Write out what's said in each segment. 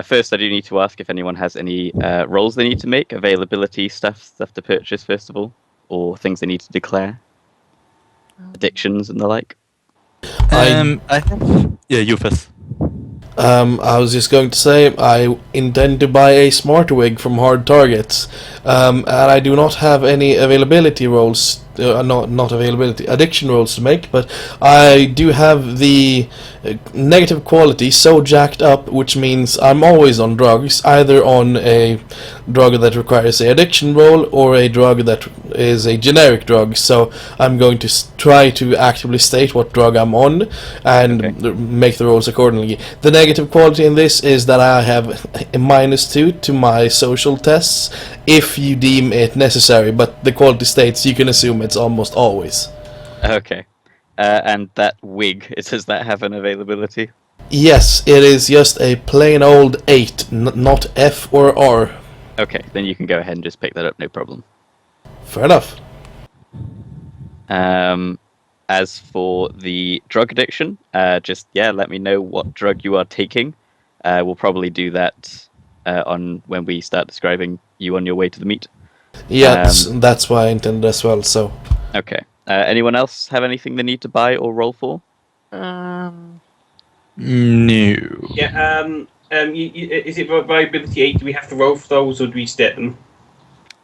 First, I do need to ask if anyone has any rolls they need to make, availability stuff to purchase first of all, or things they need to declare, addictions and the like. I have. Yeah, you first. I was just going to say I intend to buy a smart wig from Hard Targets, and I do not have any availability rolls, not availability, addiction rolls to make, but I do have the negative quality so jacked up, which means I'm always on drugs, either on a drug that requires a addiction roll or a drug that is a generic drug. So I'm going to try to actively state what drug I'm on and make the rolls accordingly. The negative quality in this is that I have a -2 to my social tests if you deem it necessary, but the quality states you can assume it's almost always. Okay. And that wig, does that have an availability? Yes, it is just a plain old 8, not F or R. Okay, then you can go ahead and just pick that up, no problem. Fair enough. As for the drug addiction, just let me know what drug you are taking. We'll probably do that on when we start describing you on your way to the meet. Yeah, that's why I intended as well. So. Okay. Anyone else have anything they need to buy or roll for? No. Yeah. Is it viability 8? Do we have to roll for those, or do we step them?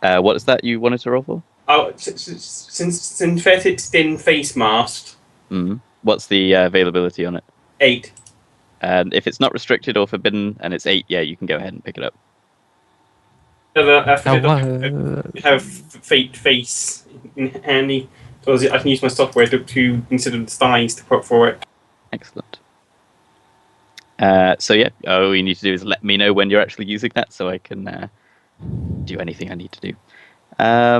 What is that you wanted to roll for? Oh, synthetic thin face mask. What's the availability on it? 8. And if it's not restricted or forbidden and it's 8, yeah, you can go ahead and pick it up. Have fake face handy, so I can use my software to consider the size to put for it. Excellent. So yeah, all you need to do is let me know when you're actually using that, so I can do anything I need to do. I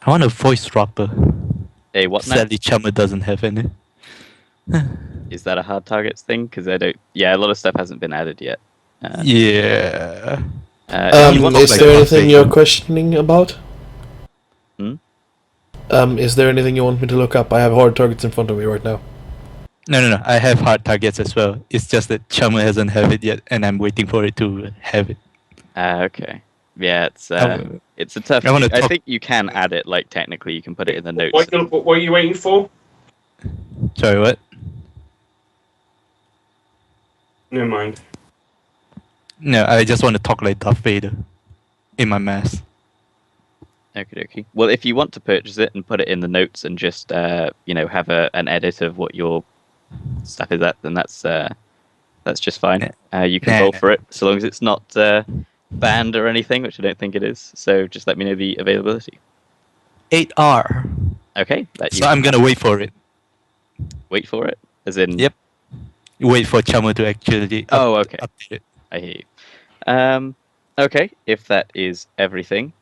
want a voice dropper. A what now? Sadly, Chummer doesn't have any. Is that a hard targets thing? Because I don't. Yeah, a lot of stuff hasn't been added yet. Yeah. Is there anything you're questioning about? Hmm? Is there anything you want me to look up? I have hard targets in front of me right now. No. I have hard targets as well. It's just that Chummer hasn't have it yet, and I'm waiting for it to have it. Okay. Yeah, it's a tough. I think you can add it. Like technically, you can put it in the notes. What are you waiting for? Sorry, what? Never mind. No, I just want to talk like Darth Vader in my mask. Okay. Well, if you want to purchase it and put it in the notes and just have an edit of what your stuff is at, then that's just fine. You can roll for it so long as it's not banned or anything, which I don't think it is. So just let me know the availability. 8R. Okay. So I'm gonna wait for it. Wait for it, as in. Yep. Wait for Chummer to actually. Okay. Update it. I hear you. Okay. If that is everything,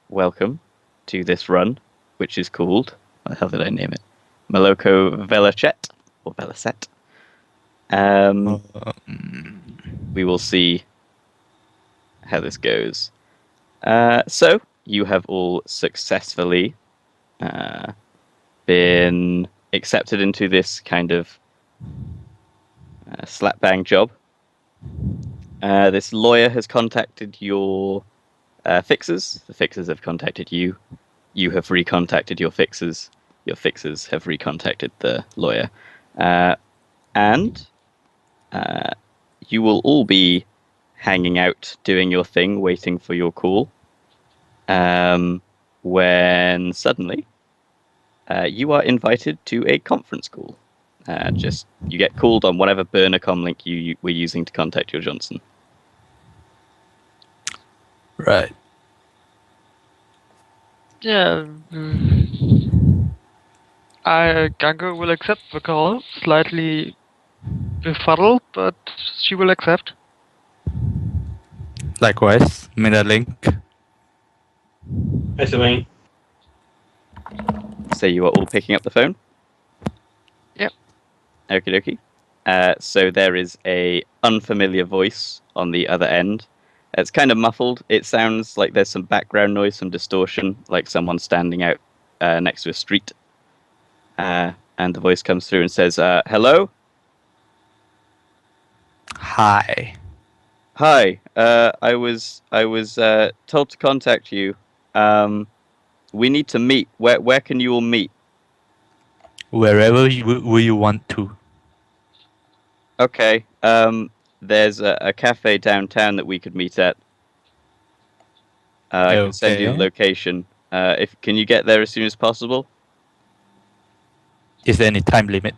welcome to this run, which is called. What the hell did I name it? Moloko Vellocet or Vellocet. We will see how this goes. So you have all successfully been accepted into this kind of slap bang job. This lawyer has contacted your fixers. The fixers have contacted you. You have recontacted your fixers. Your fixers have recontacted the lawyer. And you will all be hanging out, doing your thing, waiting for your call. When suddenly you are invited to a conference call. You get called on whatever burner comm link you were using to contact your Johnson. Right. Yeah. Gango will accept the call, slightly befuddled, but she will accept. Likewise, Link. Actually. So you are all picking up the phone? Yep. Okie dokie. So there is a unfamiliar voice on the other end. It's kind of muffled. It sounds like there's some background noise, some distortion, like someone standing out next to a street. And the voice comes through and says, hello? Hi. Hi. I was told to contact you. We need to meet. Where can you all meet? Wherever you want to. Okay. There's a cafe downtown that we could meet at. I can send you the Okay. location. If can you get there as soon as possible? Is there any time limit?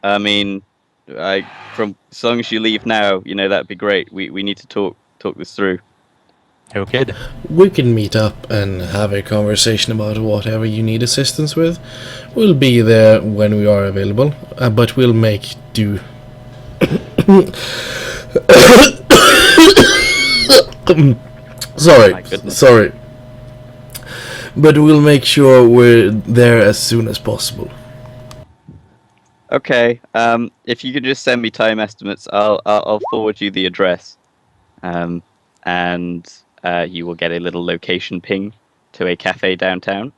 I mean, from as long as you leave now, that'd be great. We need to talk this through. Okay then. We can meet up and have a conversation about whatever you need assistance with. We'll be there when we are available, but we'll make do. My goodness. Sorry. But we'll make sure we're there as soon as possible. Okay. If you could just send me time estimates, I'll forward you the address. And you will get a little location ping to a cafe downtown.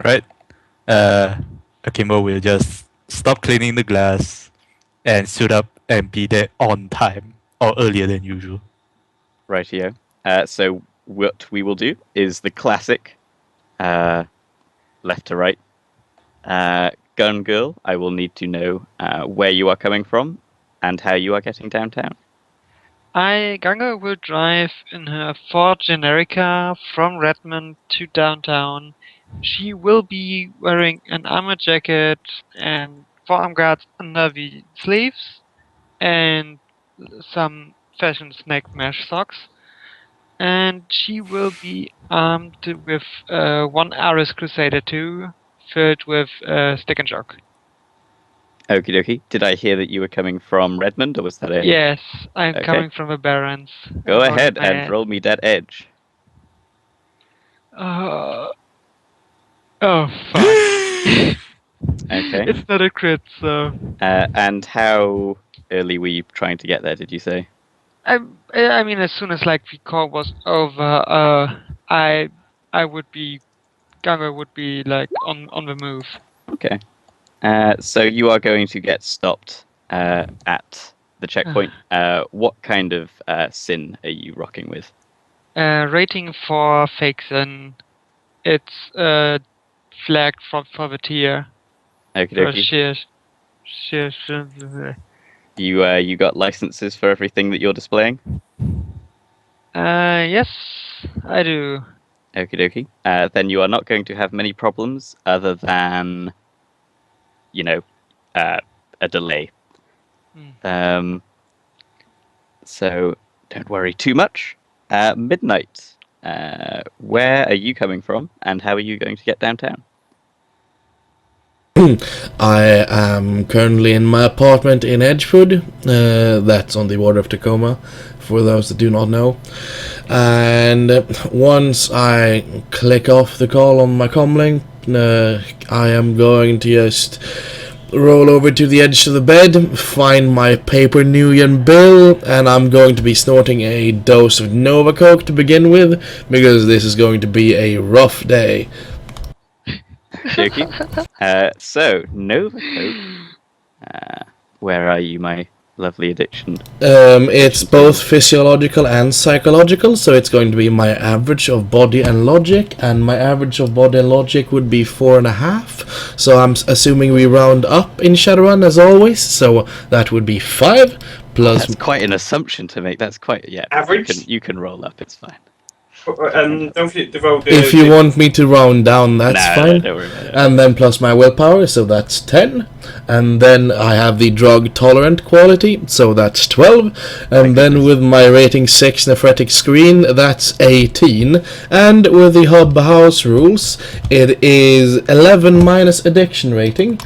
Right. Akimbo will just stop cleaning the glass and suit up and be there on time or earlier than usual. Rightio. So what we will do is the classic left to right. Gun girl, I will need to know where you are coming from and how you are getting downtown. Ganga will drive in her Ford Generica from Redmond to downtown. She will be wearing an armor jacket and forearm guards under the sleeves and some fashion snack mesh socks. And she will be armed with one Ares Crusader 2 filled with stick and shock. Okie dokie. Did I hear that you were coming from Redmond, or was that a... Yes, I'm Okay. coming from the Barrens. Go I'm ahead rolling my and roll me that edge. Oh, fuck. Okay. It's not a crit, so... And how early were you trying to get there, did you say? I mean, as soon as, like, the call was over, Ganga would be, like, on the move. Okay. So you are going to get stopped at the checkpoint. What kind of sin are you rocking with? Rating for Fakeson, it's flagged for the tier. Okie For dokie. sheer. You got licenses for everything that you're displaying? Yes, I do. Okie dokie. Then you are not going to have many problems other than, a delay. So don't worry too much. Midnight. Where are you coming from, and how are you going to get downtown? I am currently in my apartment in Edgewood. That's on the border of Tacoma, for those that do not know. And once I click off the call on my comlink, I am going to just roll over to the edge of the bed, find my paper Nuyen bill, and I'm going to be snorting a dose of Nova Coke to begin with, because this is going to be a rough day. Shaky. So, Nova Coke. Where are you, my lovely addiction? It's both physiological and psychological, so it's going to be my average of body and logic, and my average of body and logic would be 4.5. So I'm assuming we round up in Shadowrun as always, so that would be 5 plus. That's quite an assumption to make. That's quite Average? You can roll up. It's fine. Don't forget to roll the... If you want me to round down, that's fine. Don't worry about it. And then plus my willpower, so that's 10. And then I have the drug tolerant quality, so that's 12. And then with my rating 6 nephretic screen, that's 18. And with the hub house rules, it is 11 minus addiction rating.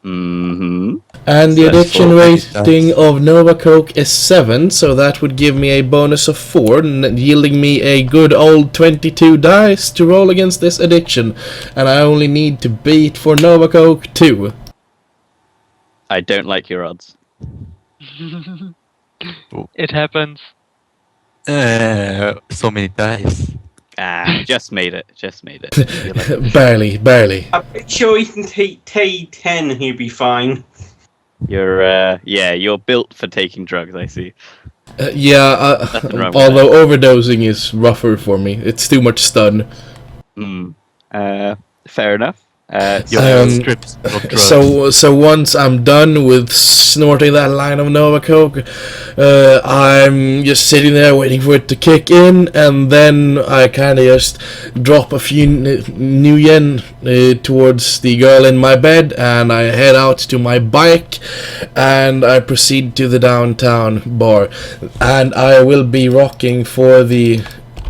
Mm-hmm. And the So that's addiction 4 rating of Nova Coke is 7, so that would give me a bonus of 4, yielding me a good old 22 dice to roll against this addiction. And I only need to beat for Nova Coke 2. I don't like your odds. It happens. So many dice. Just made it. You're like, Barely. I'm pretty sure he can take 10 and he'll be fine. You're built for taking drugs. I see. Nothing wrong with Although overdosing is rougher for me. It's too much stun. Fair enough. Your Um, strips of drugs. So once I'm done with snorting that line of Nova Coke, I'm just sitting there waiting for it to kick in, and then I kind of just drop a few new yen towards the girl in my bed, and I head out to my bike, and I proceed to the downtown bar, and I will be rocking for the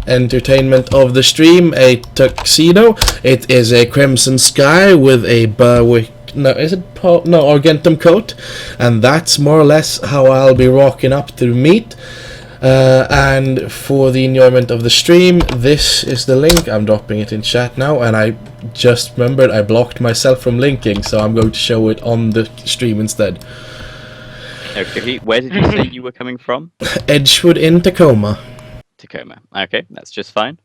entertainment of the stream a tuxedo. It is a crimson sky with a Berwick, Argentum coat, and that's more or less how I'll be rocking up to meet. And for the enjoyment of the stream, this is the link. I'm dropping it in chat now, and I just remembered I blocked myself from linking, so I'm going to show it on the stream instead. Okay. Where did you say you were coming from? Edgewood in Tacoma. Tacoma. Okay, that's just fine.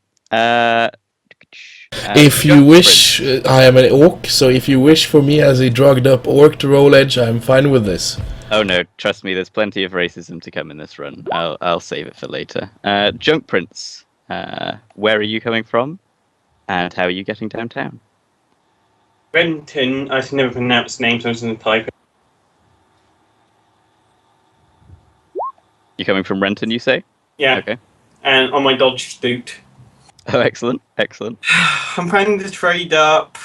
If you wish, I am an orc, so if you wish for me as a drugged up orc to roll edge, I'm fine with this. Oh no, trust me, there's plenty of racism to come in this run. I'll save it for later. Junk Prince, where are you coming from? And how are you getting downtown? Renton, I can never pronounce names, so I'm just going to type it. You're coming from Renton, you say? Yeah. Okay. And on my Dodge Doot. Oh, excellent, excellent. I'm planning to trade up.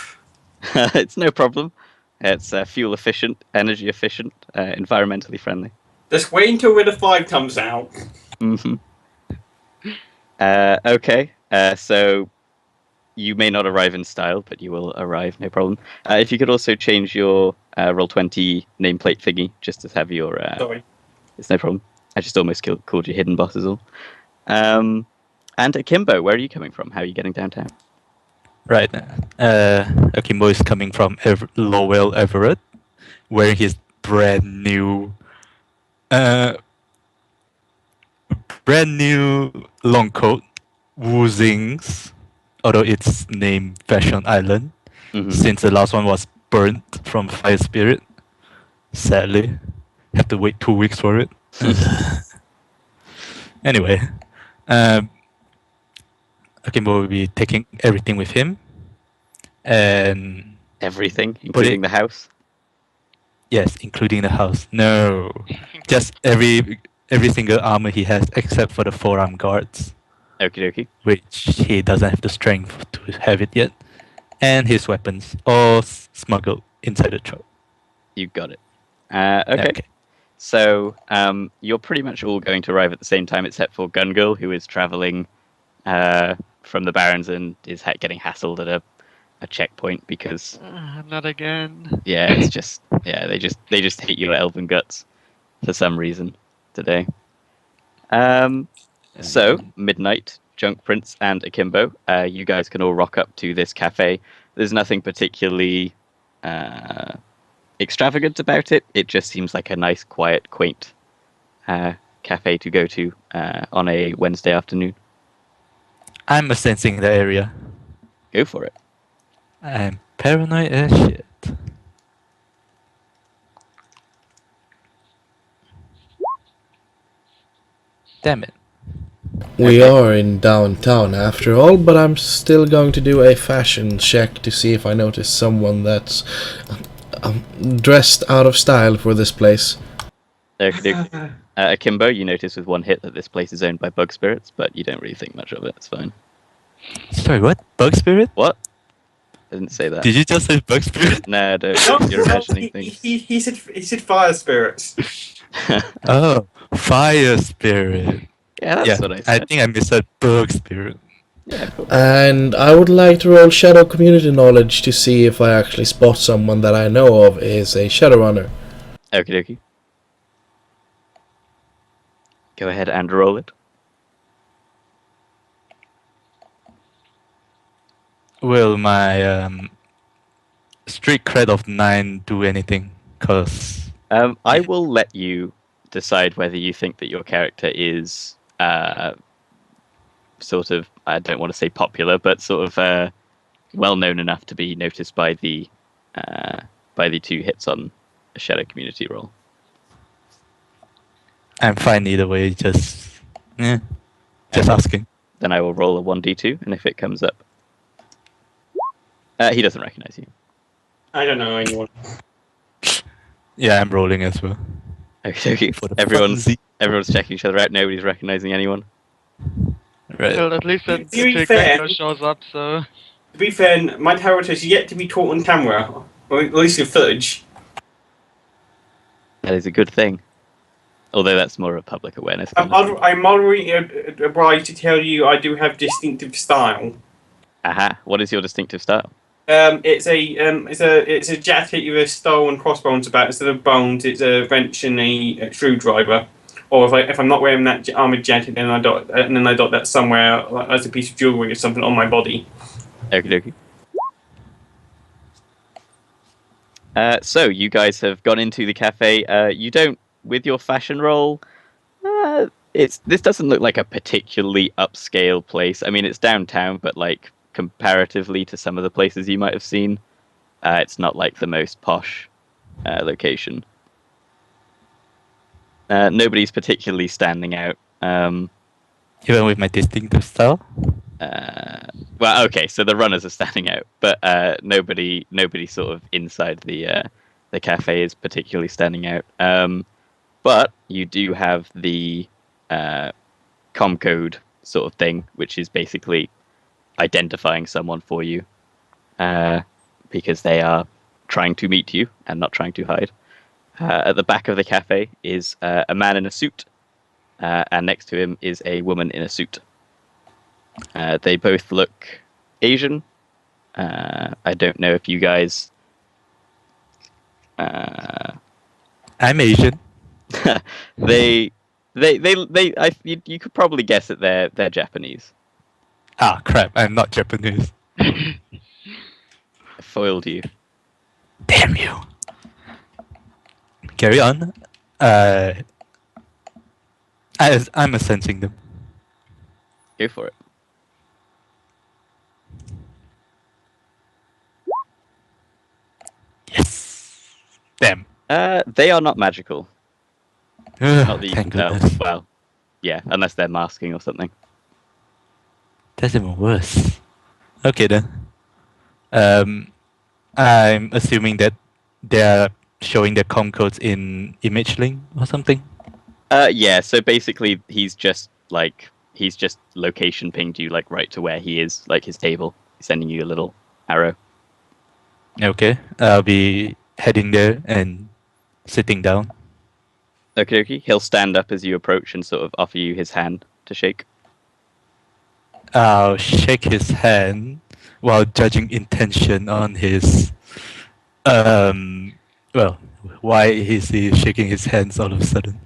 It's no problem. It's fuel efficient, energy efficient, environmentally friendly. Just wait until Rid of 5 comes out. Mm-hmm. Okay, so you may not arrive in style, but you will arrive, no problem. If you could also change your Roll20 nameplate thingy, just to have your... Sorry. It's no problem. I just almost called you Hidden Boss as all. And Akimbo, where are you coming from? How are you getting downtown? Right. Akimbo is coming from Lowell, Everett, wearing his brand new long coat, Woozings, although it's named Fashion Island, since the last one was burnt from Fire Spirit. Sadly, have to wait 2 weeks for it. Anyway, Akimbo will be taking everything with him, and everything, including the house. Yes, including the house. No, just every single armor he has, except for the forearm guards. Okie dokie. Which he doesn't have the strength to have it yet, and his weapons all smuggled inside the truck. You got it. Okay. So you're pretty much all going to arrive at the same time, except for Gun Girl, who is traveling from the Barrens and is getting hassled at a checkpoint because not again. Yeah, it's just they just hate you at Elven Guts for some reason today. So midnight, Junk Prince and Akimbo, you guys can all rock up to this cafe. There's nothing particularly extravagant about it. It just seems like a nice, quiet, quaint cafe to go to on a Wednesday afternoon. I'm sensing the area. Go for it. I'm paranoid as shit. Damn it. We are in downtown after all, but I'm still going to do a fashion check to see if I notice someone that's dressed out of style for this place. Akimbo, you notice with one hit that this place is owned by bug spirits, but you don't really think much of it. It's fine. Sorry, what? Bug spirit? What? I didn't say that. Did you just say bug spirit? No, don't. You're imagining things. He said fire spirits. Oh, fire spirit. Yeah, that's what I said. I think I missaid bug spirit. Yeah, cool. And I would like to roll Shadow Community Knowledge to see if I actually spot someone that I know of is a Shadowrunner. Okie dokie. Go ahead and roll it. Will my street cred of 9 do anything? Cause I will let you decide whether you think that your character is sort of, I don't want to say popular, but sort of well known enough to be noticed by the 2 hits on a shadow community roll. I'm fine either way. Just asking. Then I will roll a 1d2, and if it comes up, he doesn't recognize you. I don't know anyone. Yeah, I'm rolling as well. Okay. For the Everyone's checking each other out. Nobody's recognizing anyone. Right. Well, at least To be fair- Gango shows up, so... To be fair, my tarot has yet to be caught on camera, or at least in footage. That is a good thing. Although that's more of a public awareness. I'm moderately obliged to tell you I do have distinctive style. Aha! What is your distinctive style? It's a jacket with a skull and crossbones about. Instead of bones, it's a wrench and a screwdriver. Or if I'm not wearing that armored jacket, then I dot that somewhere as a piece of jewelry or something on my body. Okie dokie. So you guys have gone into the cafe. You don't, with your fashion roll. This doesn't look like a particularly upscale place. I mean, it's downtown, but like comparatively to some of the places you might have seen, it's not like the most posh location. Nobody's particularly standing out. Even with my distinctive style? Well, okay, so the runners are standing out, but nobody sort of inside the cafe is particularly standing out. But you do have the comcode sort of thing, which is basically identifying someone for you, because they are trying to meet you and not trying to hide. At the back of the cafe is a man in a suit, and next to him is a woman in a suit. They both look Asian. I don't know if you guys... I'm Asian. you could probably guess that they're Japanese. Ah, crap! I'm not Japanese. I foiled you. Damn you! Carry on. I'm sensing them. Go for it. Yes. Damn. They are not magical. Not that you Thank can tell. goodness. Well, yeah, unless they're masking or something. That's even worse. Okay then. I'm assuming that they're showing their com codes in image link or something. Yeah. So basically, he's just location pinged you like right to where he is, like his table. He's sending you a little arrow. Okay, I'll be heading there and sitting down. Okay. He'll stand up as you approach and sort of offer you his hand to shake. I'll shake his hand while judging intention on his. Well, why is he shaking his hands all of a sudden?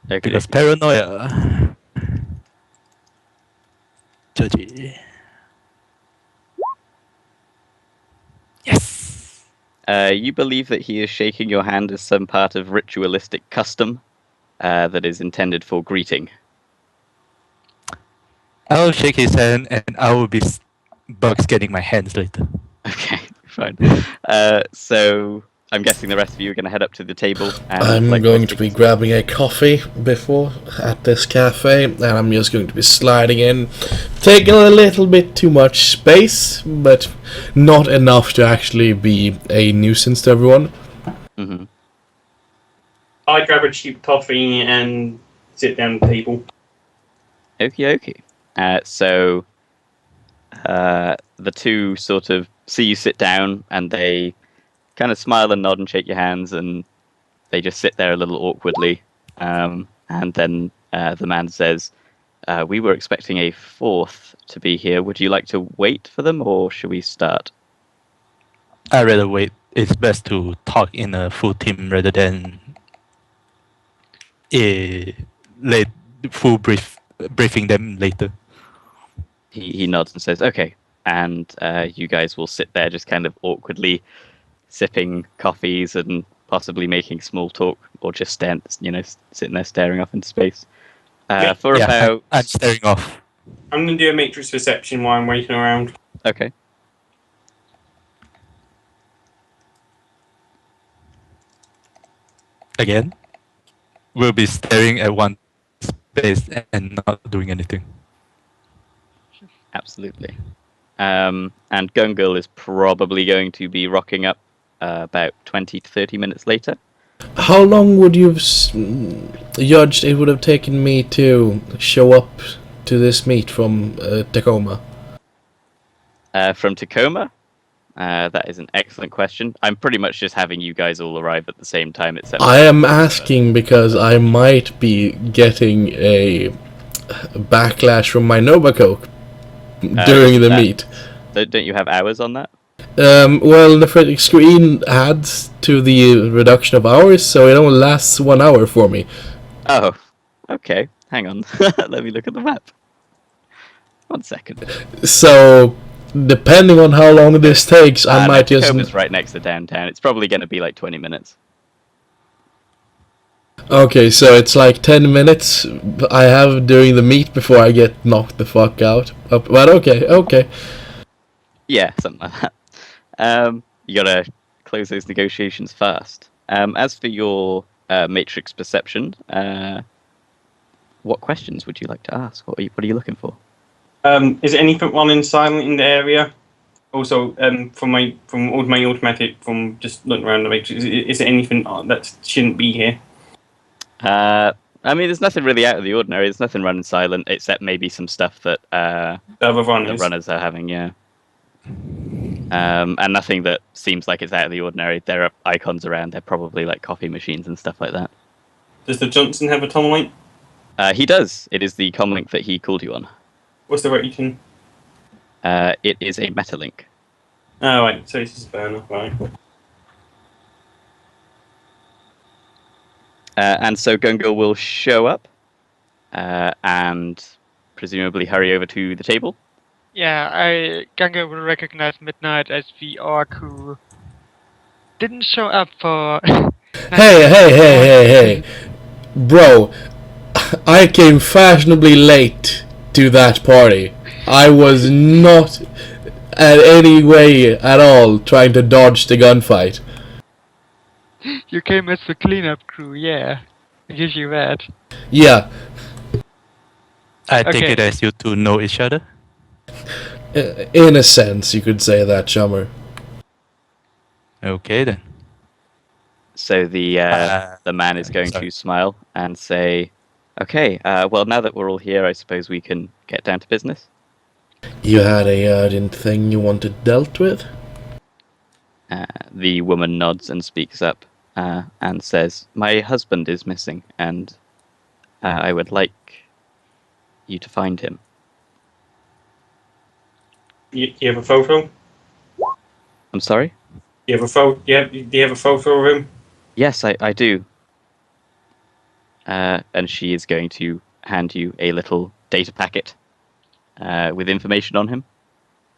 Okay. Because paranoia. Judgy. Yes. You believe that he is shaking your hand as some part of ritualistic custom that is intended for greeting. I'll shake his hand and I will be bug scanning my hands later. Okay, fine. So I'm guessing the rest of you are going to head up to the table. And I'm going to be grabbing a coffee before at this cafe, and I'm just going to be sliding in, taking a little bit too much space, but not enough to actually be a nuisance to everyone. Mm-hmm. I grab a cheap coffee and sit down at the table. Okay. So the two sort of see you sit down, and they kind of smile and nod and shake your hands, and they just sit there a little awkwardly. And then the man says, "We were expecting a fourth to be here. Would you like to wait for them, or should we start?" I'd rather wait. It's best to talk in a full team rather than full briefing them later. He nods and says, "Okay." And you guys will sit there just kind of awkwardly sipping coffees and possibly making small talk, or just sitting there staring off into space. Yeah, About... I'm staring off. I'm going to do a matrix perception while I'm waiting around. Okay. again, will be staring at one space and not doing anything. Absolutely. And Gungal is probably going to be rocking up about 20 to 30 minutes later. How long would you have judged it would have taken me to show up to this meet from Tacoma? From Tacoma? That is an excellent question. I'm pretty much just having you guys all arrive at the same time. Except I am asking because I might be getting a backlash from my Nova Coke during the meet. Don't you have hours on that? Well, the screen adds to the reduction of hours, so it only lasts 1 hour for me. Oh, okay. Hang on. Let me look at the map. 1 second. So, depending on how long this takes, I might just... Tacoma's right next to downtown. It's probably going to be like 20 minutes. Okay, so it's like 10 minutes I have during the meet before I get knocked the fuck out. But okay. Yeah, something like that. You gotta close those negotiations fast. As for your matrix perception, what questions would you like to ask? What are you looking for? Is anything running silent in the area? Also, from all my automatic, from just looking around the matrix, is there anything that shouldn't be here? I mean, there's nothing really out of the ordinary. There's nothing running silent, except maybe some stuff that The other the runners. runners are having, yeah. And nothing that seems like it's out of the ordinary. There are icons around. They're probably like coffee machines and stuff like that. Does the Johnson have a tunnel light? He does. It is the comlink that he called you on. What's the rating? It is a metalink. Oh, right. So it's just a burner, right? And so Gungal will show up and presumably hurry over to the table. Yeah, Ganga will recognize Midnight as the orc who didn't show up for... Hey. Bro, I came fashionably late to that party. I was not at any way at all trying to dodge the gunfight. You came as the cleanup crew, yeah. I give you that. Yeah, I take Okay. it as you two know each other. in a sense, you could say that, Chummer. Okay then. So the man is going sorry. to smile and say, "Okay, well, now that we're all here, I suppose we can get down to business." You had a urgent thing you wanted dealt with? The woman nods and speaks up and says, "My husband is missing, and I would like you to find him." You have a photo? I'm sorry? You have a photo? Yeah. Do you have a photo of him? Yes, I do. And she is going to hand you a little data packet with information on him.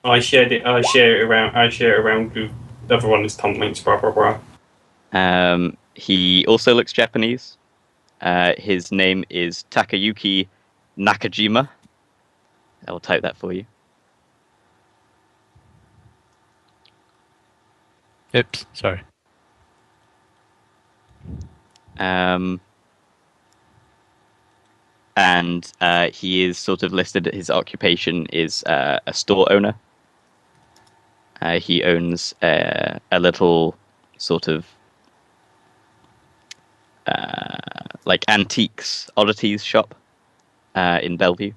I share it around with the other one. Is Tom Links, blah blah blah. He also looks Japanese. His name is Takayuki Nakajima. I will type that for you. Oops, sorry. And he is sort of listed. His occupation is a store owner. He owns a little sort of like antiques, oddities shop in Bellevue.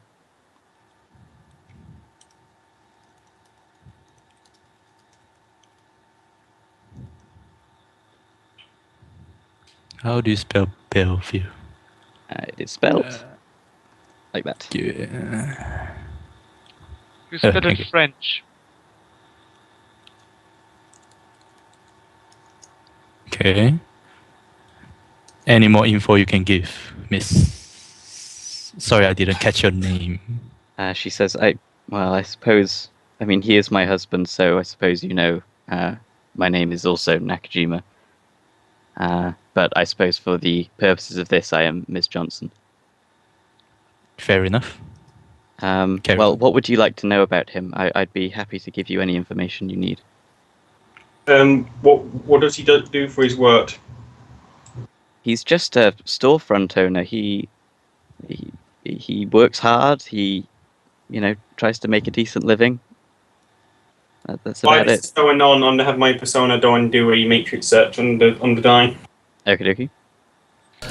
How do you spell Bellevue? It is spelled like that. Yeah. You spell it okay. French. Okay. Any more info you can give, Miss? Sorry, I didn't catch your name. She says, I suppose, I mean, he is my husband, so I suppose you know, my name is also Nakajima. But I suppose for the purposes of this, I am Miss Johnson. Fair enough. Carry Well, on. what would you like to know about him? I'd be happy to give you any information you need. What does he do for his work? He's just a storefront owner. He works hard. He, tries to make a decent living. That's While about this it. is going on, I'm gonna have my persona go and do a matrix search on the die. Okie dokie.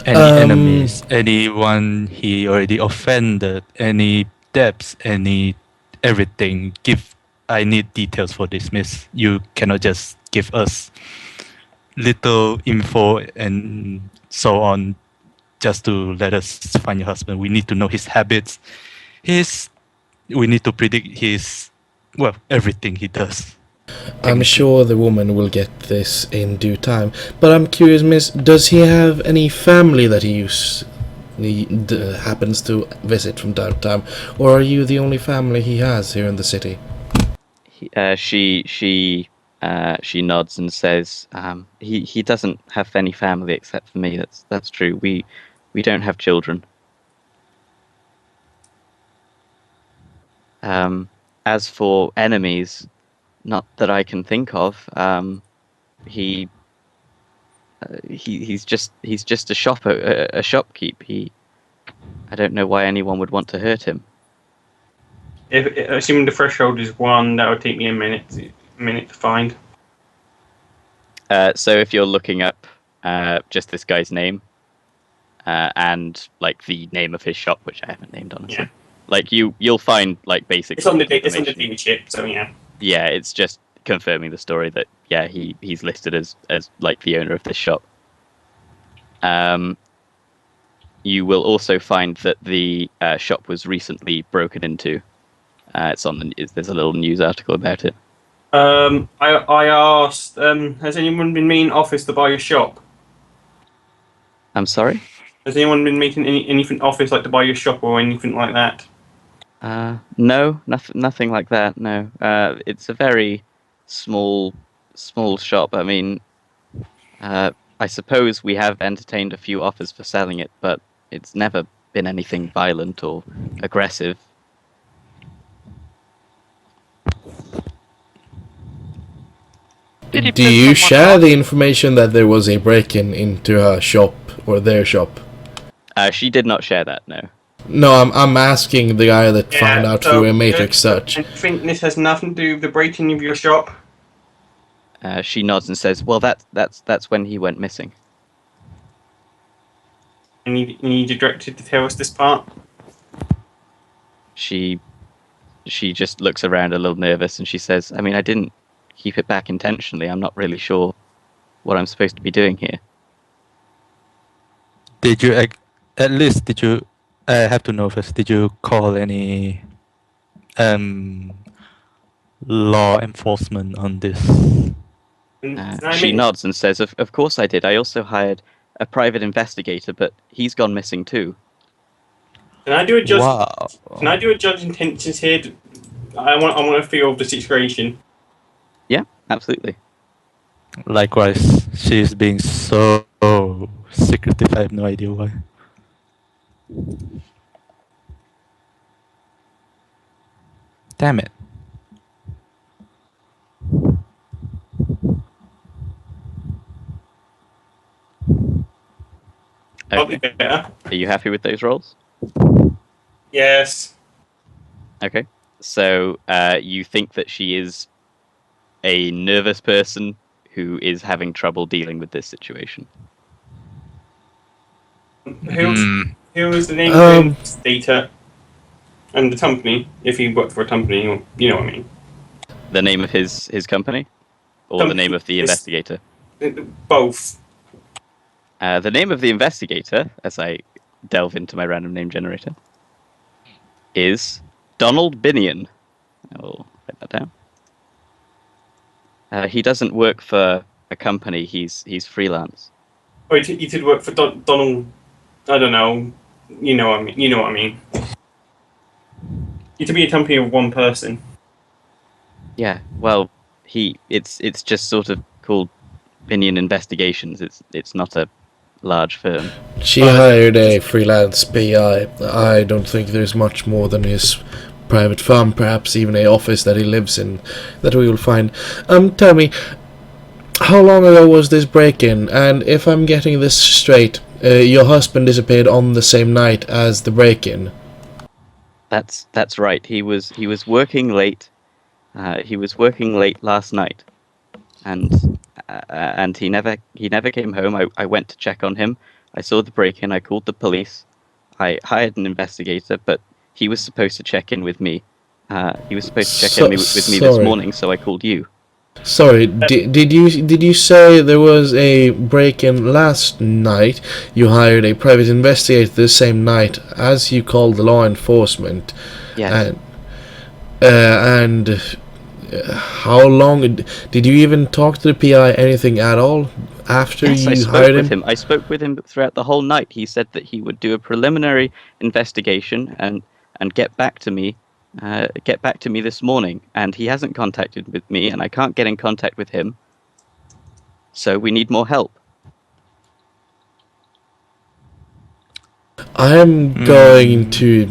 Any enemies, anyone he already offended, any debts, any everything. I need details for this, miss. You cannot just give us little info and so on just to let us find your husband. We need to know his habits. We need to predict everything he does. I'm sure the woman will get this in due time. But I'm curious, miss, does he have any family that he happens to visit from time to time? Or are you the only family he has here in the city? She nods and says, he doesn't have any family except for me. That's true. We don't have children. As for enemies, not that I can think of. He's just a shopkeep. I don't know why anyone would want to hurt him. If assuming the threshold is 1, that would take me a minute to find. So if you're looking up just this guy's name and like the name of his shop, which I haven't named honestly, Yeah. like you'll find like basic. It's on the dealership, so yeah. Yeah, it's just confirming the story that he's listed as like the owner of this shop. You will also find that the shop was recently broken into. It's on there's a little news article about it. I asked, has anyone been meeting office to buy your shop? I'm sorry? Has anyone been meeting anything office like to buy your shop or anything like that? No, nothing like that. No, it's a very small shop. I mean, I suppose we have entertained a few offers for selling it, but it's never been anything violent or aggressive. Do you share the information that there was a break-in into her shop or their shop? She did not share that. No. No, I'm asking the guy that found out through a matrix search. I think this has nothing to do with the breaking of your shop. She nods and says, "Well, that's when he went missing." You need your director to tell us this part. She just looks around a little nervous and she says, "I mean, I didn't keep it back intentionally. I'm not really sure what I'm supposed to be doing here." Did you I have to know first, did you call any law enforcement on this? She nods and says, of course I did. I also hired a private investigator, but he's gone missing too." Can I do a judge? Wow. Can I do a judge intentions here? I want to feel the situation. Yeah, absolutely. Likewise, she's being so secretive. I have no idea why. Damn it. Probably Okay. better. Are you happy with those rolls? Yes. Okay. So you think that she is a nervous person who is having trouble dealing with this situation. Who was the name of the data and the company? If he worked for a company, you know what I mean. The name of his company? Or the name of the investigator? Both. The name of the investigator, as I delve into my random name generator, is Donald Binion. I will write that down. He doesn't work for a company. He's freelance. Oh, he did work for Donald. I don't know. You know what I mean. You know what I mean. It could be a company of one person. Yeah. Well, it's just sort of called Binion Investigations. It's not a large firm. She hired a freelance PI. I don't think there's much more than his private farm, perhaps even a office that he lives in, that we will find. Tell me, How long ago was this break-in? And if I'm getting this straight, your husband disappeared on the same night as the break-in. That's right. He was working late. He was working late last night, and he never came home. I went to check on him. I saw the break-in. I called the police. I hired an investigator, but he was supposed to check in with me. He was supposed to check in with me this Sorry. morning, so I called you. Sorry, did you say there was a break-in last night? You hired a private investigator the same night as you called the law enforcement. Yes. And how long did you even talk to the PI anything at all after Yes, I you spoke hired with him? him. I spoke with him throughout the whole night. He said that he would do a preliminary investigation and get back to me. Get back to me this morning, and he hasn't contacted with me, and I can't get in contact with him. So we need more help. I am going to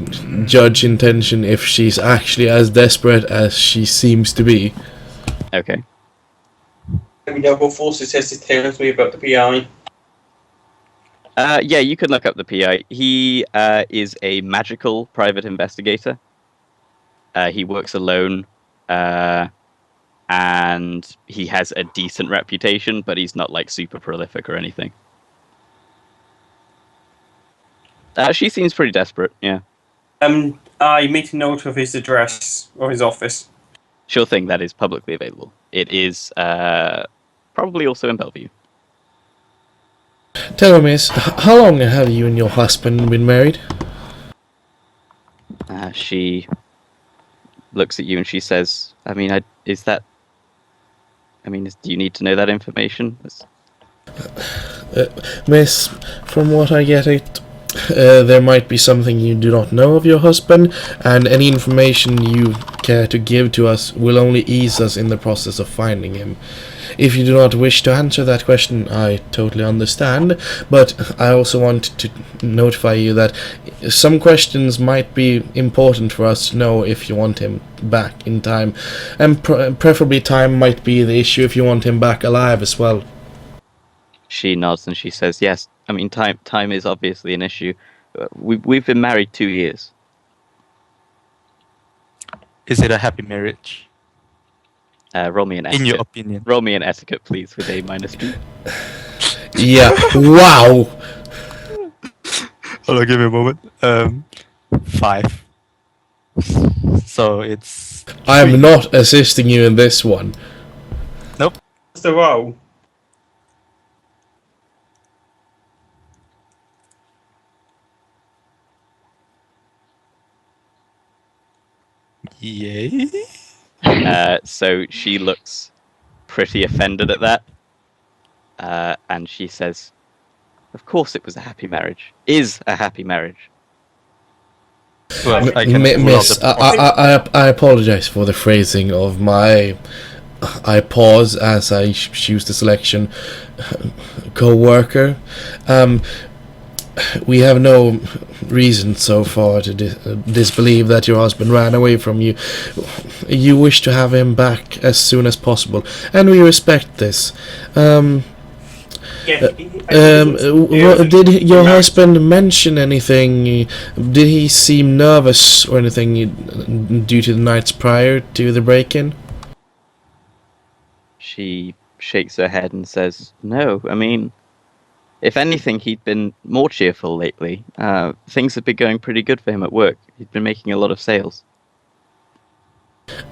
judge intention if she's actually as desperate as she seems to be. Okay. Let me know what forces test tells me about the PI. Yeah, you can look up the PI. He is a magical private investigator. He works alone, and he has a decent reputation, but he's not like super prolific or anything. She seems pretty desperate. Yeah. I made a note of his address or his office. Sure thing, that is publicly available. It is probably also in Bellevue. Tell me, miss, how long have you and your husband been married? She looks at you and she says, "I mean, do you need to know that information?" Miss, from what I get it, there might be something you do not know of your husband, and any information you care to give to us will only ease us in the process of finding him. If you do not wish to answer that question, I totally understand, but I also want to notify you that some questions might be important for us to know if you want him back in time, and preferably time might be the issue if you want him back alive as well. She nods and she says, "Yes. I mean, time is obviously an issue. We've been married 2 years." Is it a happy marriage? Roll me an etiquette. In your opinion? Roll me an etiquette, please, with a -2. Yeah, wow! Hold on, give me a moment. 5. So it's. I'm 3. not assisting you in this one. Nope. What's the roll? Yay. So she looks pretty offended at that, and she says, "Of course, it was a happy marriage. Is a happy marriage." Well, I can rule out Miss, the I apologize for the phrasing of my. I pause as I choose the selection. Co-worker. We have no reason so far to disbelieve that your husband ran away from you. You wish to have him back as soon as possible, and we respect this. Yeah. Did your husband mention anything? Did he seem nervous or anything due to the nights prior to the break-in? She shakes her head and says, "No, I mean, if anything, he'd been more cheerful lately. Things have been going pretty good for him at work. He'd been making a lot of sales."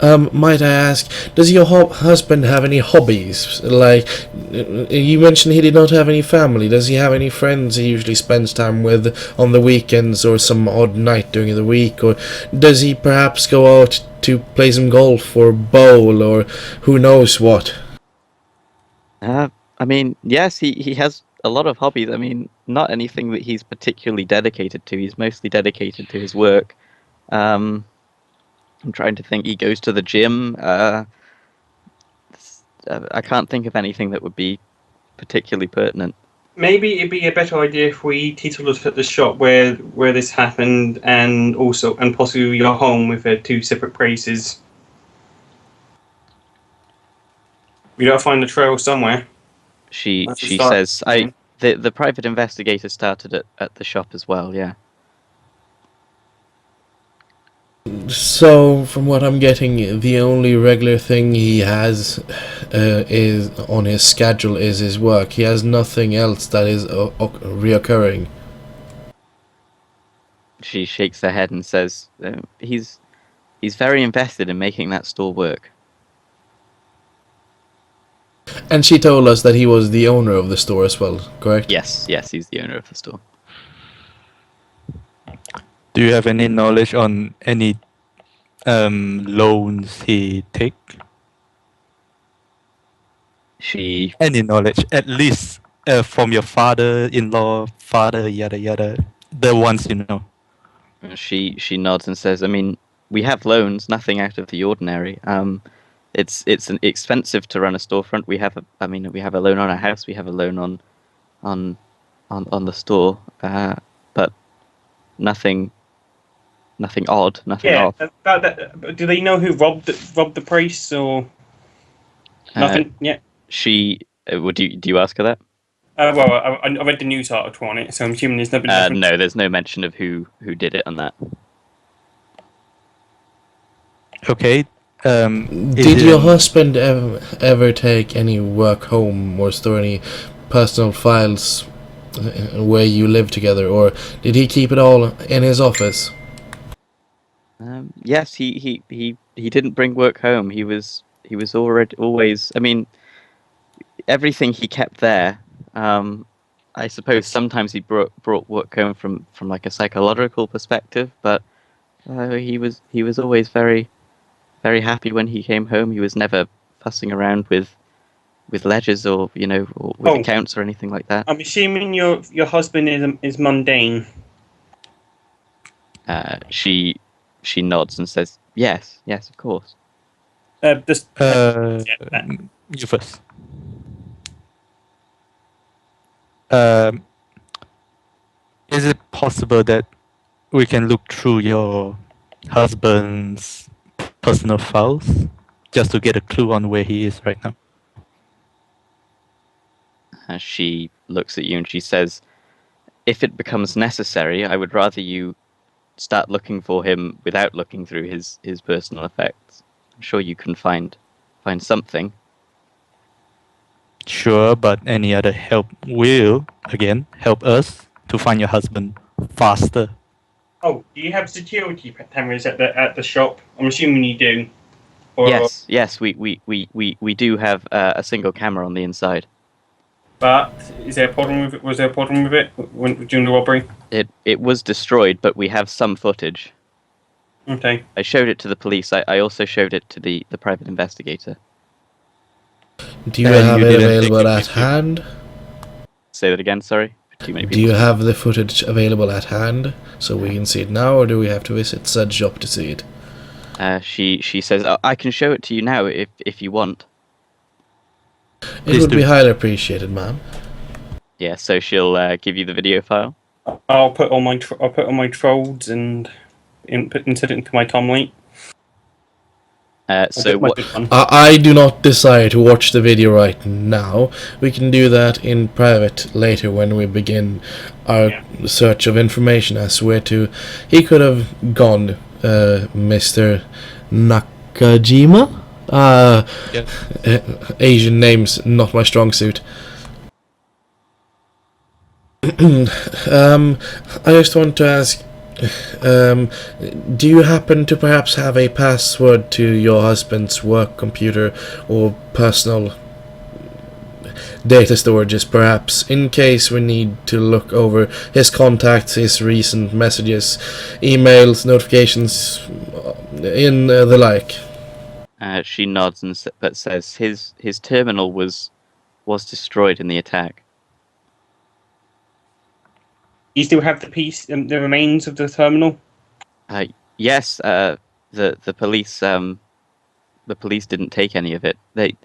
Might I ask, does your husband have any hobbies? Like, you mentioned he did not have any family. Does he have any friends he usually spends time with on the weekends or some odd night during the week? Or does he perhaps go out to play some golf or bowl or who knows what? I mean, yes, he has a lot of hobbies. I mean, not anything that he's particularly dedicated to. He's mostly dedicated to his work. I'm trying to think. He goes to the gym. I can't think of anything that would be particularly pertinent. Maybe it'd be a better idea if we titled us at the shop where this happened, and possibly your home with two separate places. We gotta find the trail somewhere. She That's a she start. says, the private investigator started at the shop as well. Yeah. So, from what I'm getting, the only regular thing he has is on his schedule is his work. He has nothing else that is reoccurring. She shakes her head and says, he's very invested in making that store work. And she told us that he was the owner of the store as well, correct? Yes, he's the owner of the store. Do you have any knowledge on any loans he take? Any knowledge, at least from your father-in-law, father, yada yada, the ones you know. She nods and says, I mean, we have loans, nothing out of the ordinary. It's expensive to run a storefront. We have a loan on our house. We have a loan on the store, but nothing odd, nothing off. About that. Do they know who robbed the priest or nothing? Yeah. She do you ask her that? Well, I read the news article on it, so I'm assuming there's nothing. No, there's no mention of who did it on that. Okay. Did your husband ever take any work home or store any personal files where you live together, or did he keep it all in his office? Yes, he didn't bring work home. He was always. I mean, everything he kept there. I suppose sometimes he brought work home from like a psychological perspective, but he was always very happy when he came home. He was never fussing around with ledgers or or with accounts or anything like that. I'm assuming your husband is mundane. She nods and says, yes, of course. You first. Is it possible that we can look through your husband's personal files just to get a clue on where he is right now? She looks at you and she says, if it becomes necessary, I would rather you start looking for him without looking through his personal effects. I'm sure you can find something. Sure, but any other help will, again, help us to find your husband faster. Oh, do you have security cameras at the shop? I'm assuming you do. Or, yes, we do have a single camera on the inside. But is there a problem with it? Was there a problem with it during the robbery? It was destroyed, but we have some footage. Okay. I showed it to the police. I also showed it to the private investigator. Do you have it available at hand? Say that again, sorry. Too many people. Do you have the footage available at hand so we can see it now, or do we have to visit said shop to see it? She says, I can show it to you now if you want. It would be highly appreciated, ma'am. Yeah, so she'll give you the video file. I'll put all my trolls and input it into my timeline. So what? I do not desire to watch the video right now. We can do that in private later when we begin our search of information as where to. He could have gone, Mr. Nakajima. Asian names not my strong suit. I just want to ask. Do you happen to perhaps have a password to your husband's work computer or personal data storages, perhaps, in case we need to look over his contacts, his recent messages, emails, notifications, in the like? She nods but says his terminal was destroyed in the attack. You still have the remains of the terminal? Yes. The police didn't take any of it. They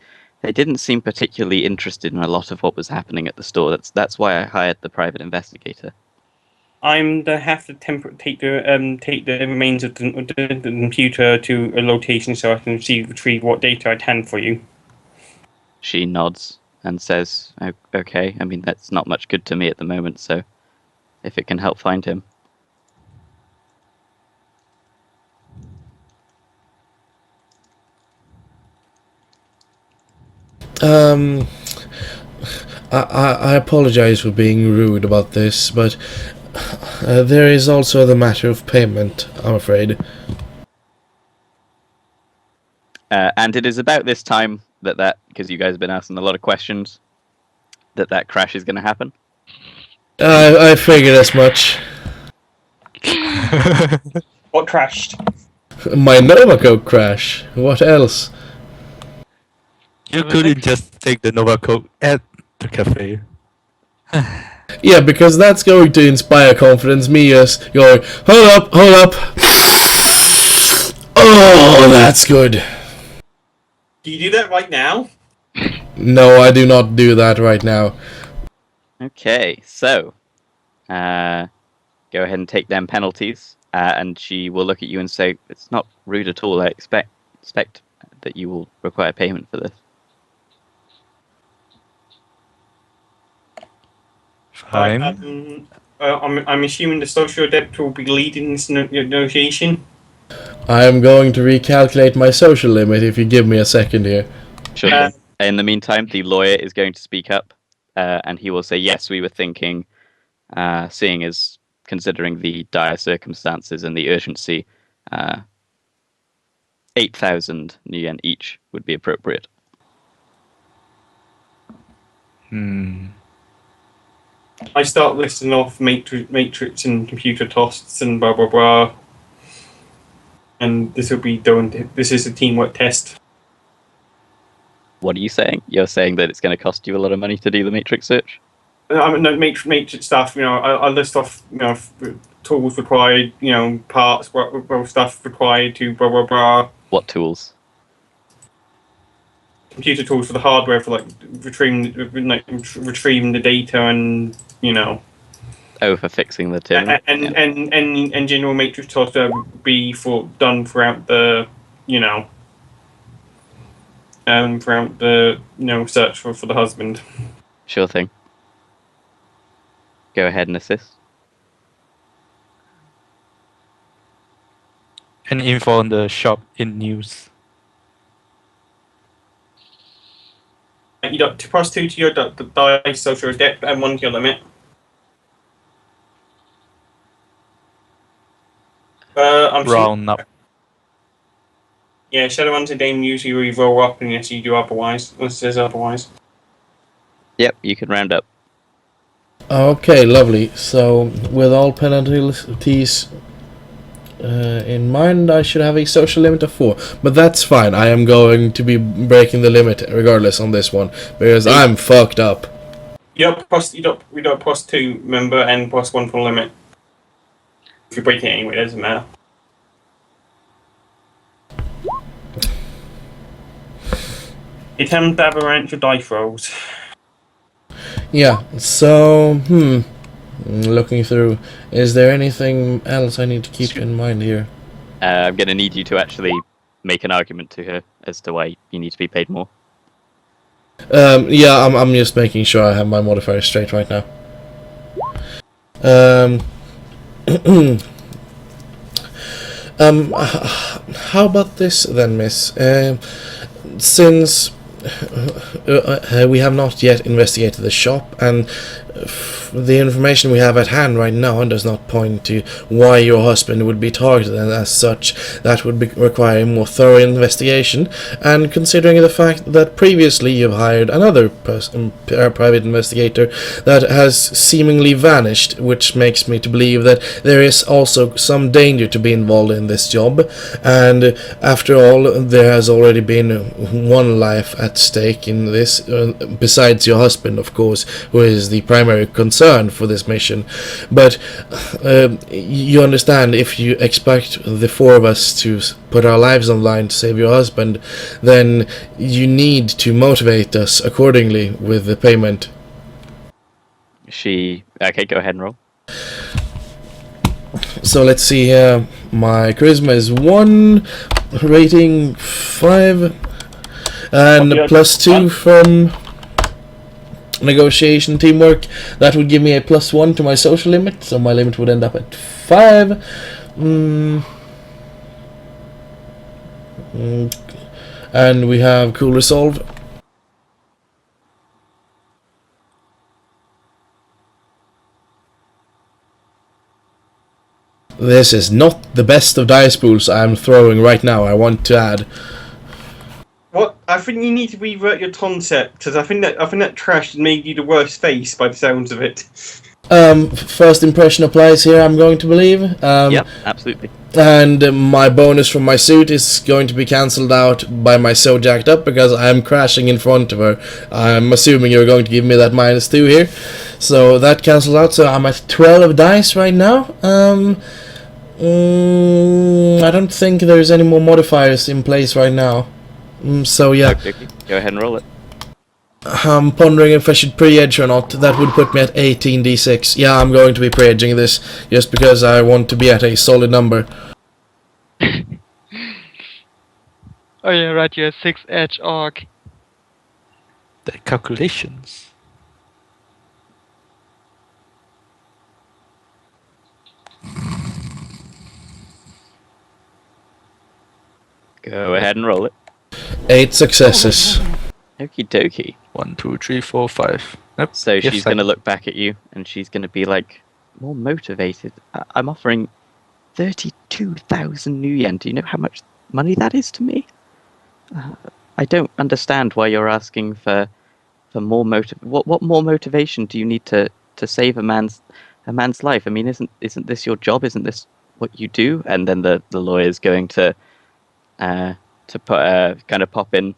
didn't seem particularly interested in a lot of what was happening at the store. That's why I hired the private investigator. I'm gonna have to take the remains of the computer to a location so I can retrieve what data I can for you. She nods and says, okay, I mean, that's not much good to me at the moment, so if it can help find him. I apologize for being rude about this, but there is also the matter of payment, I'm afraid. And it is about this time that because you guys have been asking a lot of questions, that crash is going to happen. I figured as much. What crashed? My Novacode crash. What else? You couldn't just take the Nova Coke at the cafe. Yeah, because that's going to inspire confidence. Me just going, hold up. Oh, that's good. Do you do that right now? No, I do not do that right now. Okay, so go ahead and take them penalties, and she will look at you and say, "It's not rude at all. I expect that you will require payment for this." Fine. I'm assuming the social debt will be leading this negotiation. I am going to recalculate my social limit if you give me a second here. Sure thing. In the meantime, the lawyer is going to speak up, and he will say, "Yes, we were thinking, seeing as considering the dire circumstances and the urgency, 8,000 yen each would be appropriate." I start listing off matrix and computer tests and blah blah blah. And this will be done. This is a teamwork test. What are you saying? You're saying that it's going to cost you a lot of money to do the matrix search? I mean, no, matrix stuff. I list off tools required. Parts, stuff required to blah blah blah. What tools? Computer tools for the hardware for retrieving the data and for fixing the terminal. And general matrix tests be done throughout the throughout the search for the husband. Sure thing. Go ahead and assist. And info on the shop in news. You got +2 to your dice social debt and 1 to your limit. Round up. Yeah, Shadowrun's a game usually we roll up unless you do otherwise. Unless it says otherwise. Yep, you can round up. Okay, lovely. So, with all penalties in mind, I should have a social limit of 4. But that's fine. I am going to be breaking the limit regardless on this one because I'm fucked up. We got +2, remember, and +1 for the limit. If you break it anyway, it doesn't matter. Attempt to avalanche your dice rolls. Yeah, so, looking through, is there anything else I need to keep in mind here? I'm going to need you to actually make an argument to her as to why you need to be paid more. Yeah, I'm just making sure I have my modifier straight right now. How about this then, miss? Since we have not yet investigated the shop, and the information we have at hand right now does not point to why your husband would be targeted, and as such that would require a more thorough investigation, and considering the fact that previously you've hired another private investigator that has seemingly vanished, which makes me to believe that there is also some danger to be involved in this job, and after all there has already been one life at stake in this, besides your husband, of course, who is the primary concern for this mission. But you understand, if you expect the 4 of us to put our lives on the line to save your husband, then you need to motivate us accordingly with the payment. Okay, go ahead and roll. So let's see here. My charisma is 1, rating 5. And Copy that. +2 from negotiation teamwork. That would give me a +1 to my social limit, so my limit would end up at 5. And we have cool resolve. This is not the best of dice pools I'm throwing right now, I want to add. What? I think you need to revert your concept, because I think that trash made you the worst face by the sounds of it. First impression applies here, I'm going to believe. Yep, absolutely. And my bonus from my suit is going to be cancelled out by my so jacked up because I'm crashing in front of her. I'm assuming you're going to give me that -2 here. So that cancels out, so I'm at 12 dice right now. I don't think there's any more modifiers in place right now. So yeah. Okay. Go ahead and roll it. I'm pondering if I should pre-edge or not. That would put me at 18d6. Yeah, I'm going to be pre-edging this just because I want to be at a solid number. Oh yeah, right, you're a 6-edge orc. The calculations. Go ahead and roll it. 8 successes. Okie dokie. 1, 2, 3, 4, 5. Yep. So Yes, she's I- going to look back at you and she's going to be like, more motivated. I'm offering 32,000 new yen. Do you know how much money that is to me? I don't understand why you're asking for more What more motivation do you need to save a man's life? I mean, isn't this your job? Isn't this what you do? And then the lawyer's going to kind of pop in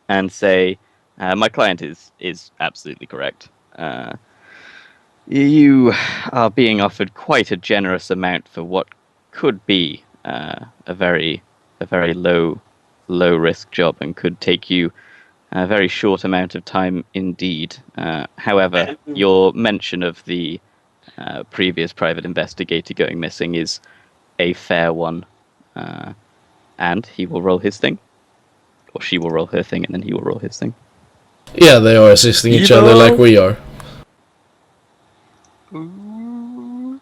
and say, my client is absolutely correct. You are being offered quite a generous amount for what could be a very low risk job and could take you a very short amount of time indeed. However, your mention of the previous private investigator going missing is a fair one, and he will roll his thing, or she will roll her thing, and then he will roll his thing. Yeah, they are assisting each other like we are. Ooh.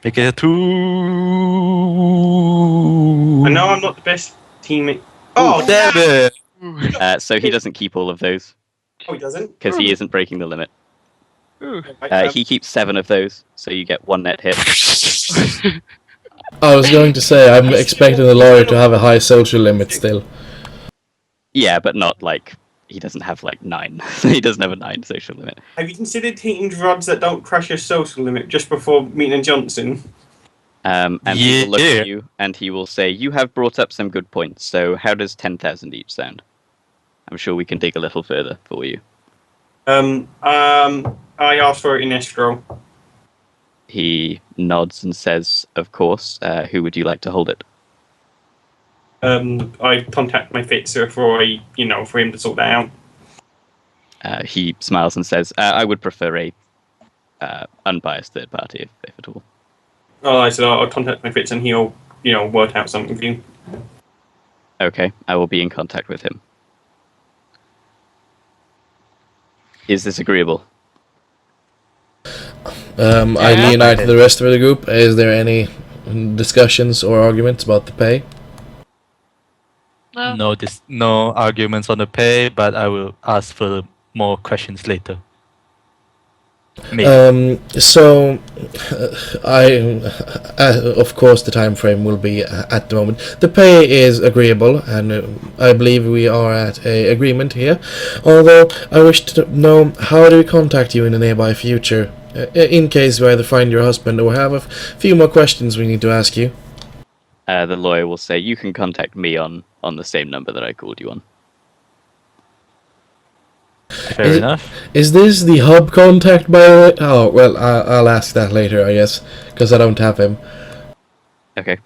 Make it a 2. I know I'm not the best teammate. Oh, Oh, damn it! So he doesn't keep all of those Oh, he doesn't? because he isn't breaking the limit. Ooh. He keeps 7 of those, so you get 1 net hit. I was going to say, I'm expecting the lawyer to have a high social limit still. Yeah, but not like he doesn't have like 9. He doesn't have a 9 social limit. Have you considered taking drugs that don't crush your social limit just before meeting Johnson? And he will look Yeah. at you and he will say, "You have brought up some good points. So how does 10,000 each sound? I'm sure we can dig a little further for you." I asked for it in escrow. He nods and says, "Of course. Who would you like to hold it?" I contact my fixer for for him to sort that out. He smiles and says, "I would prefer a unbiased third party, if at all." Oh, I said I'll contact my fixer and he'll work out something with you. Okay, I will be in contact with him. Is this agreeable? I reunite the rest of the group. Is there any discussions or arguments about the pay? No. No arguments on the pay, but I will ask for more questions later. Maybe. So, of course, the time frame will be at the moment. The pay is agreeable, and I believe we are at a agreement here. Although I wish to know, how do we contact you in the nearby future, in case we either find your husband or have a few more questions we need to ask you? The lawyer will say, "You can contact me on the same number that I called you on." Fair enough. Is this the hub contact, by the way? Oh, well, I'll ask that later, I guess, because I don't have him. Okay.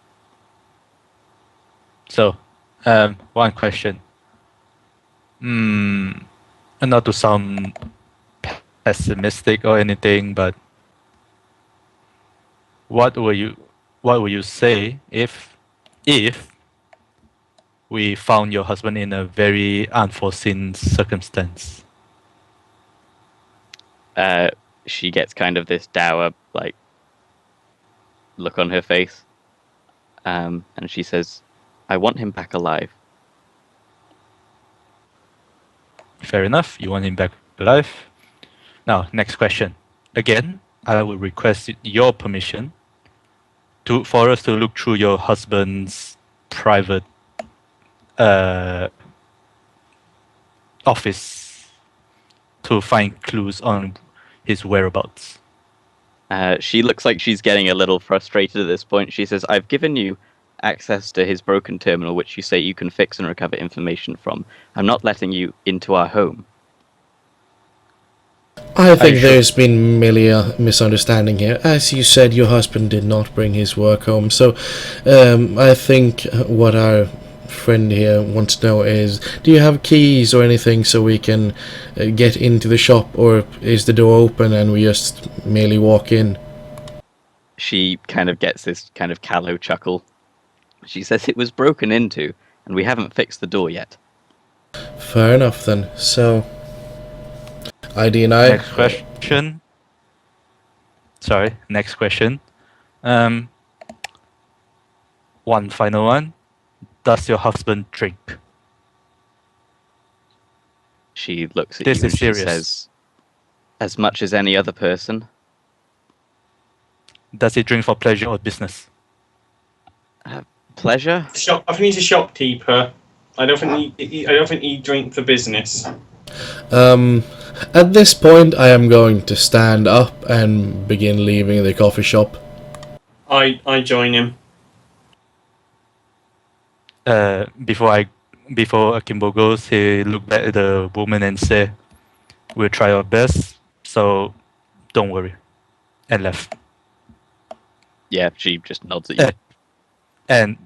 So, one question. And not to sound pessimistic or anything, but what will you say if we found your husband in a very unforeseen circumstance. She gets kind of this dour, like, look on her face. And she says, I want him back alive. Fair enough. You want him back alive. Now, next question. Again, I will request your permission for us to look through your husband's private office to find clues on his whereabouts. She looks like she's getting a little frustrated at this point. She says, I've given you access to his broken terminal, which you say you can fix and recover information from. I'm not letting you into our home. I think there's been merely a misunderstanding here. As you said, your husband did not bring his work home, so I think what our friend here wants to know is, do you have keys or anything so we can get into the shop, or is the door open and we just merely walk in? She kind of gets this kind of callow chuckle. She says it was broken into, and we haven't fixed the door yet. Fair enough then. So, ID and I. Next question. Sorry, next question. One final one. Does your husband drink? She looks at This you and is she serious. says, as much as any other person. Does he drink for pleasure or business? Pleasure? I think he's a shopkeeper. I don't think he drink for business. At this point, I am going to stand up and begin leaving the coffee shop. I join him. Before Akimbo goes, he looked back at the woman and said, "We'll try our best, so don't worry," and left. Yeah, she just nods at you. And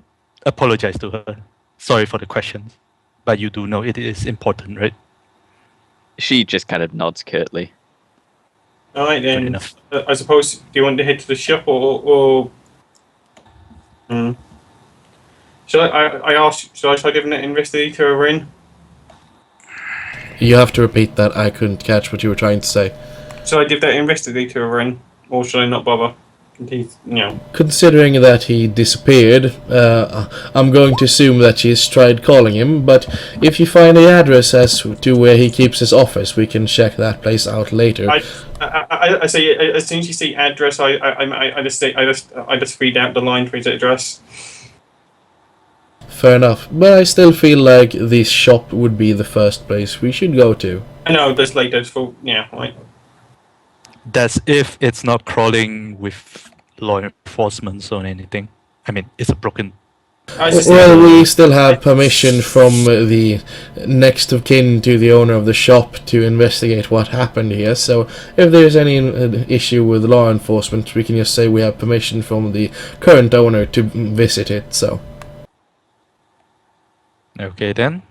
apologize to her. Sorry for the questions, but you do know it is important, right? She just kind of nods curtly. All right Fair then. enough. I suppose. Do you want to head to the shop or? Shall I try giving that investigator a ring? You have to repeat that. I couldn't catch what you were trying to say. Shall I give that investigator a ring, or should I not bother? Considering that he disappeared, I'm going to assume that she's tried calling him, but if you find the address as to where he keeps his office, we can check that place out later. I say as soon as you say address, I just read out the line for his address. Fair enough, but I still feel like this shop would be the first place we should go to. I know, just later, right. That's if it's not crawling with law enforcement or anything. I mean, it's a broken. Well, we still have permission from the next of kin to the owner of the shop to investigate what happened here, so if there's any issue with law enforcement, we can just say we have permission from the current owner to visit it, so. Okay then,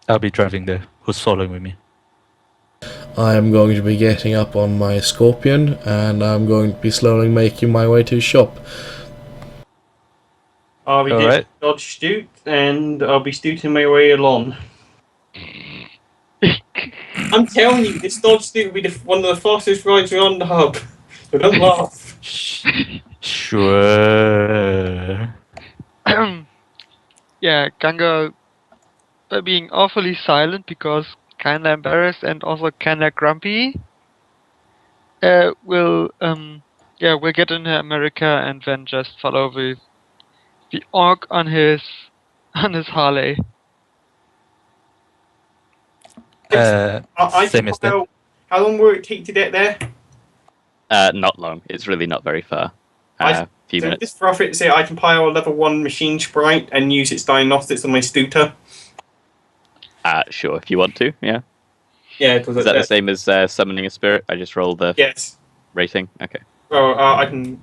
I'll be driving there. Who's following with me? I am going to be getting up on my Scorpion, and I'm going to be slowly making my way to the shop. I'll be Alright. Dodge Stoot, and I'll be stooting my way along. I'm telling you, this Dodge Stoot will be one of the fastest rides around the hub. So don't laugh. Sure. Yeah, Ganga being awfully silent because kinda embarrassed and also kinda grumpy. We'll get into America and then just follow the orc on his Harley. Same as that. How long will it take to get there? Not long. It's really not very far. Few minutes. Just for it, say I can pile a level 1 machine sprite and use its diagnostics on my Stooter. Sure, if you want to, yeah. Yeah, Is that the same as summoning a spirit? I just roll the rating? Okay. Well, I can...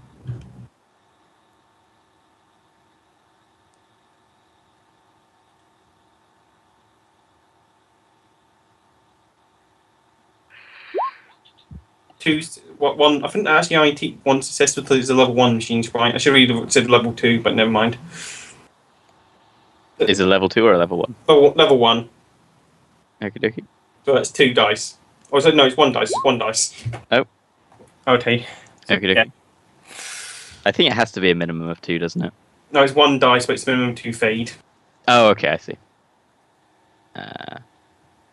One. I think actually I only take one success because it's a level 1 machine sprite. I should have said level 2, but never mind. Is it a level 2 or a level 1? Level 1. Okie dokie. So that's 2 dice. Or is it, no, it's 1 dice. It's 1 dice. Oh. Okay. Okie dokie. Yeah. I think it has to be a minimum of 2, doesn't it? No, it's 1 dice, but it's minimum 2 fade. Oh, okay, I see.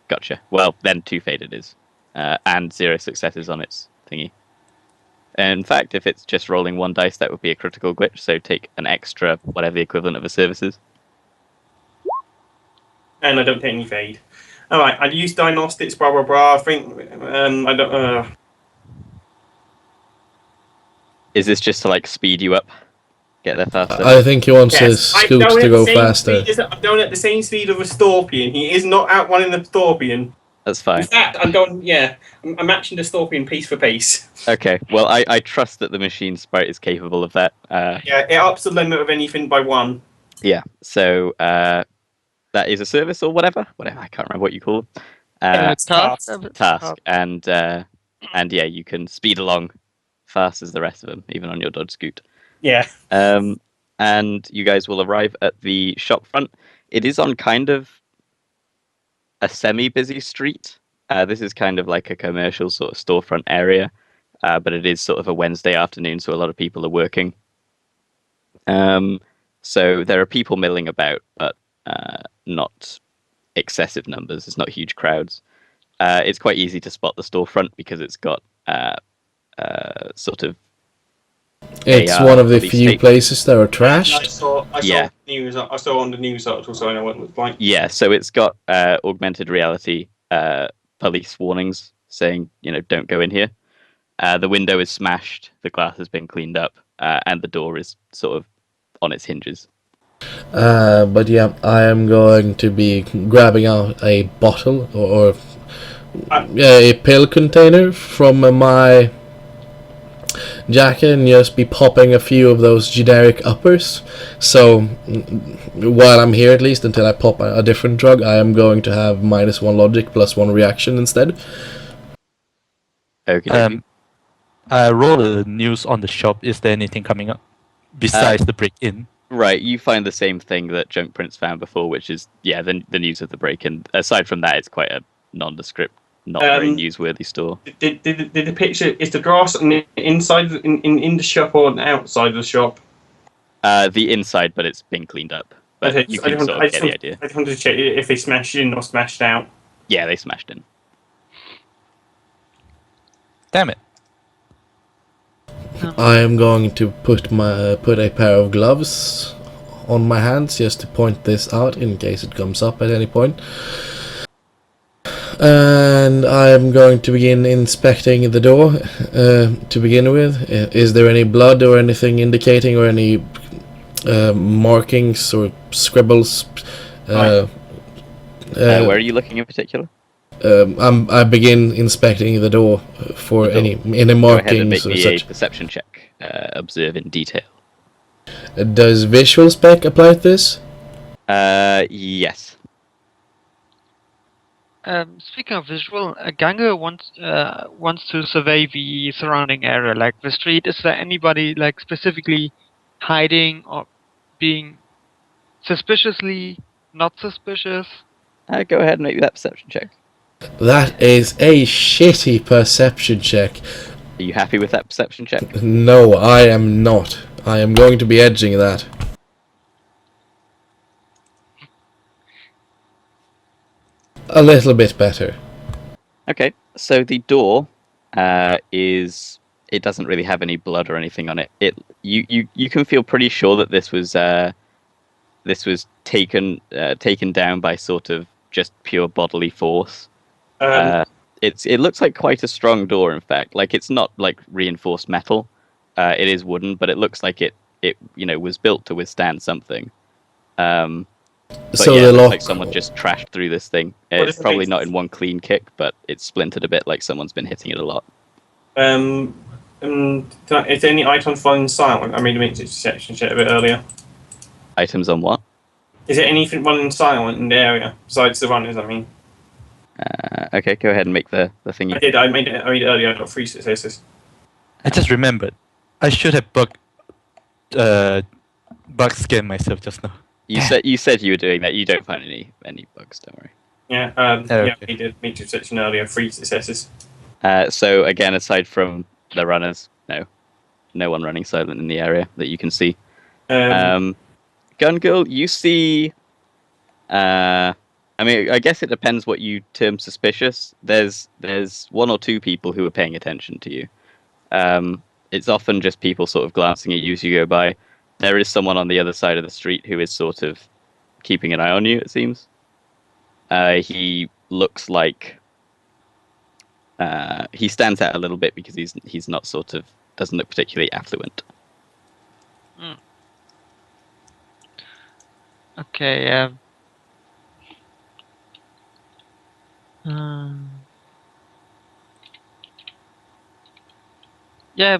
Gotcha. Well, then 2 fade it is. And 0 successes on its thingy. In fact, if it's just rolling 1 dice, that would be a critical glitch, so take an extra, whatever the equivalent of a service is. And I don't take any fade. Alright, I'd use diagnostics, blah blah blah. I think I don't Is this just to, like, speed you up? Get there faster? I think he wants his yes, I'm scoot going to at go the same faster. speed I'm going at the same speed of a Storpion. He is not outrunning the Storpion. That's In fine. fact, I'm matching the Storpion piece for piece. Okay, well, I trust that the machine sprite is capable of that. Yeah, it ups the limit of anything by 1. Yeah, so that is a service or whatever. Whatever, I can't remember what you call it. Task. Task. And yeah, you can speed along fast as the rest of them, even on your Dodge Scoot. Yeah. And you guys will arrive at the shop front. It is on kind of a semi-busy street. This is kind of like a commercial sort of storefront area, but it is sort of a Wednesday afternoon, so a lot of people are working. So there are people milling about, but not excessive numbers. It's not huge crowds. It's quite easy to spot the storefront because it's got sort of. It's one of the few places that are trashed. Yeah. I saw on the news article, so I know what it looks like. Yeah, so it's got augmented reality police warnings saying, don't go in here. The window is smashed, the glass has been cleaned up, and the door is sort of on its hinges. But yeah, I am going to be grabbing out a bottle or a pill container from my jacket and just be popping a few of those generic uppers. So while I'm here, at least until I pop a different drug, I am going to have -1 logic +1 reaction instead. Okay. I roll the news on the shop. Is there anything coming up besides the break-in? Right, you find the same thing that Junk Prince found before, which is the news of the break-in. Aside from that, it's quite a nondescript, not very newsworthy store. Did the picture, is the grass on the inside in the shop or on the outside of the shop? The inside, but it's been cleaned up. But Okay, you can sort of get the idea. I just wanted to check if they smashed in or smashed out. Yeah, they smashed in. Damn it. I am going to put a pair of gloves on my hands just to point this out in case it comes up at any point. And I am going to begin inspecting the door to begin with. Is there any blood or anything indicating, or any markings or scribbles? Where are you looking in particular? I begin inspecting the door for any markings. Go ahead and make or me such. a perception check. Observe in detail. Does visual spec apply to this? Yes. Speaking of visual, Ganga wants to survey the surrounding area, like the street. Is there anybody like specifically hiding or being suspiciously not suspicious? Go ahead and make that perception check. That is a shitty perception check. Are you happy with that perception check? No, I am not. I am going to be edging that. A little bit better. Okay, so the door it doesn't really have any blood or anything on it. You can feel pretty sure that this was taken down by sort of just pure bodily force. It looks like quite a strong door, in fact. Like, it's not like reinforced metal. It is wooden, but it looks like it was built to withstand something. But So yeah, the it looks lock. like someone just trashed through this thing. It's probably not in one clean kick, but it's splintered a bit, like someone's been hitting it a lot. Is there any items falling silent? I made a perception check a bit earlier. Items on what? Is there anything running silent in the area besides the runners? I mean, Okay, go ahead and make the thingy. I did. I made it earlier. I got 3 successes. I just remembered. I should have bug scan myself just now. You said you were doing that. You don't find any bugs. Don't worry. Yeah, Okay. yeah, we did meet reception earlier. 3 successes. So again, aside from the runners, no one running silent in the area that you can see. Gun Girl, you see. I mean, I guess it depends what you term suspicious. There's one or two people who are paying attention to you. It's often just people sort of glancing at you as you go by. There is someone on the other side of the street who is sort of keeping an eye on you, it seems. He looks like he stands out a little bit because he's not doesn't look particularly affluent. Okay. Yeah.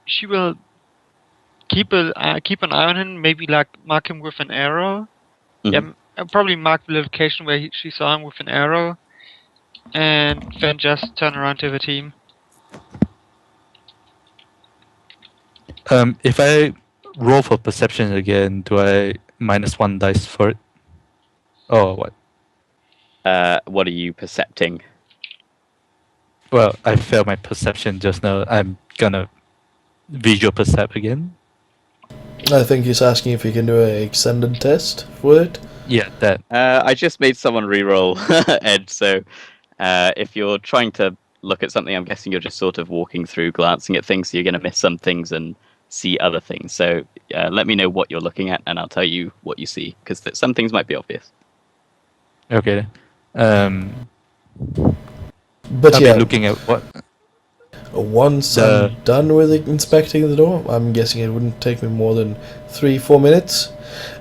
She will keep an eye on him. Maybe like mark him with an arrow. Mhm. Yeah. I'll probably mark the location where she saw him with an arrow, and then just turn around to the team. If I roll for perception again, do I -1 dice for it? Oh, what? What are you percepting? Well, I failed my perception just now. I'm gonna visual percept again. I think he's asking if he can do a extended test for it. Yeah, that. I just made someone re-roll Ed, so if you're trying to look at something, I'm guessing you're just sort of walking through, glancing at things, so you're going to miss some things and see other things. So let me know what you're looking at, and I'll tell you what you see, because some things might be obvious. Okay. But I'll yeah, be looking at what? once I'm done with inspecting the door, I'm guessing it wouldn't take me more than 3-4 minutes.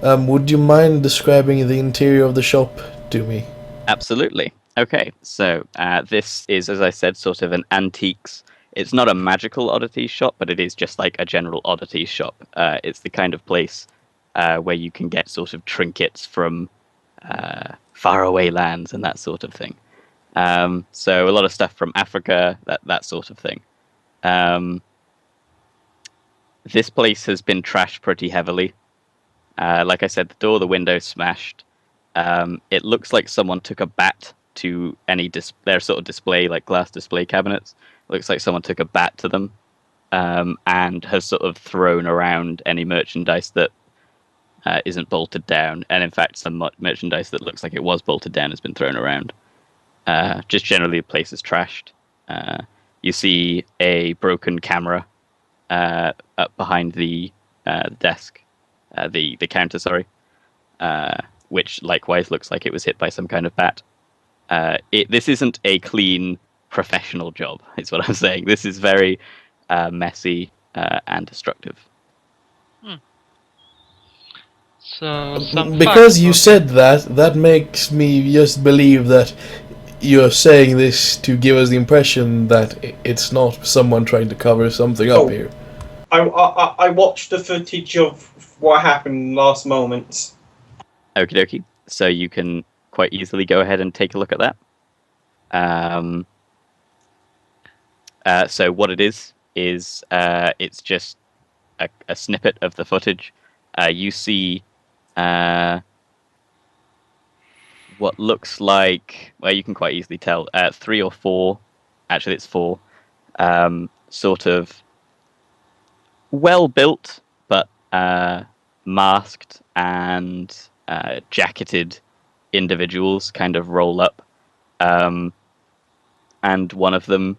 Would you mind describing the interior of the shop to me? Absolutely. Okay, so this is, as I said, sort of an antiques. It's not a magical oddities shop, but it is just like a general oddities shop. It's the kind of place where you can get sort of trinkets from faraway lands and that sort of thing. So a lot of stuff from Africa, that sort of thing. This place has been trashed pretty heavily. Like I said, the window smashed. It looks like someone took a bat to their sort of display, like glass display cabinets. It looks like someone took a bat to them and has sort of thrown around any merchandise that isn't bolted down. And in fact, some merchandise that looks like it was bolted down has been thrown around. Just generally, the place is trashed. You see a broken camera up behind the desk, the counter, sorry. Which likewise looks like it was hit by some kind of bat. This isn't a clean professional job, is what I'm saying. This is very messy and destructive. So Because you said that makes me just believe that you're saying this to give us the impression that it's not someone trying to cover something up here. I watched the footage of what happened last moment. Okie dokie. So you can quite easily go ahead and take a look at that. So what it is it's just a snippet of the footage. You see what looks like, well, you can quite easily tell, 3 or 4, actually it's 4, sort of well-built, but masked and jacketed individuals kind of roll up. And one of them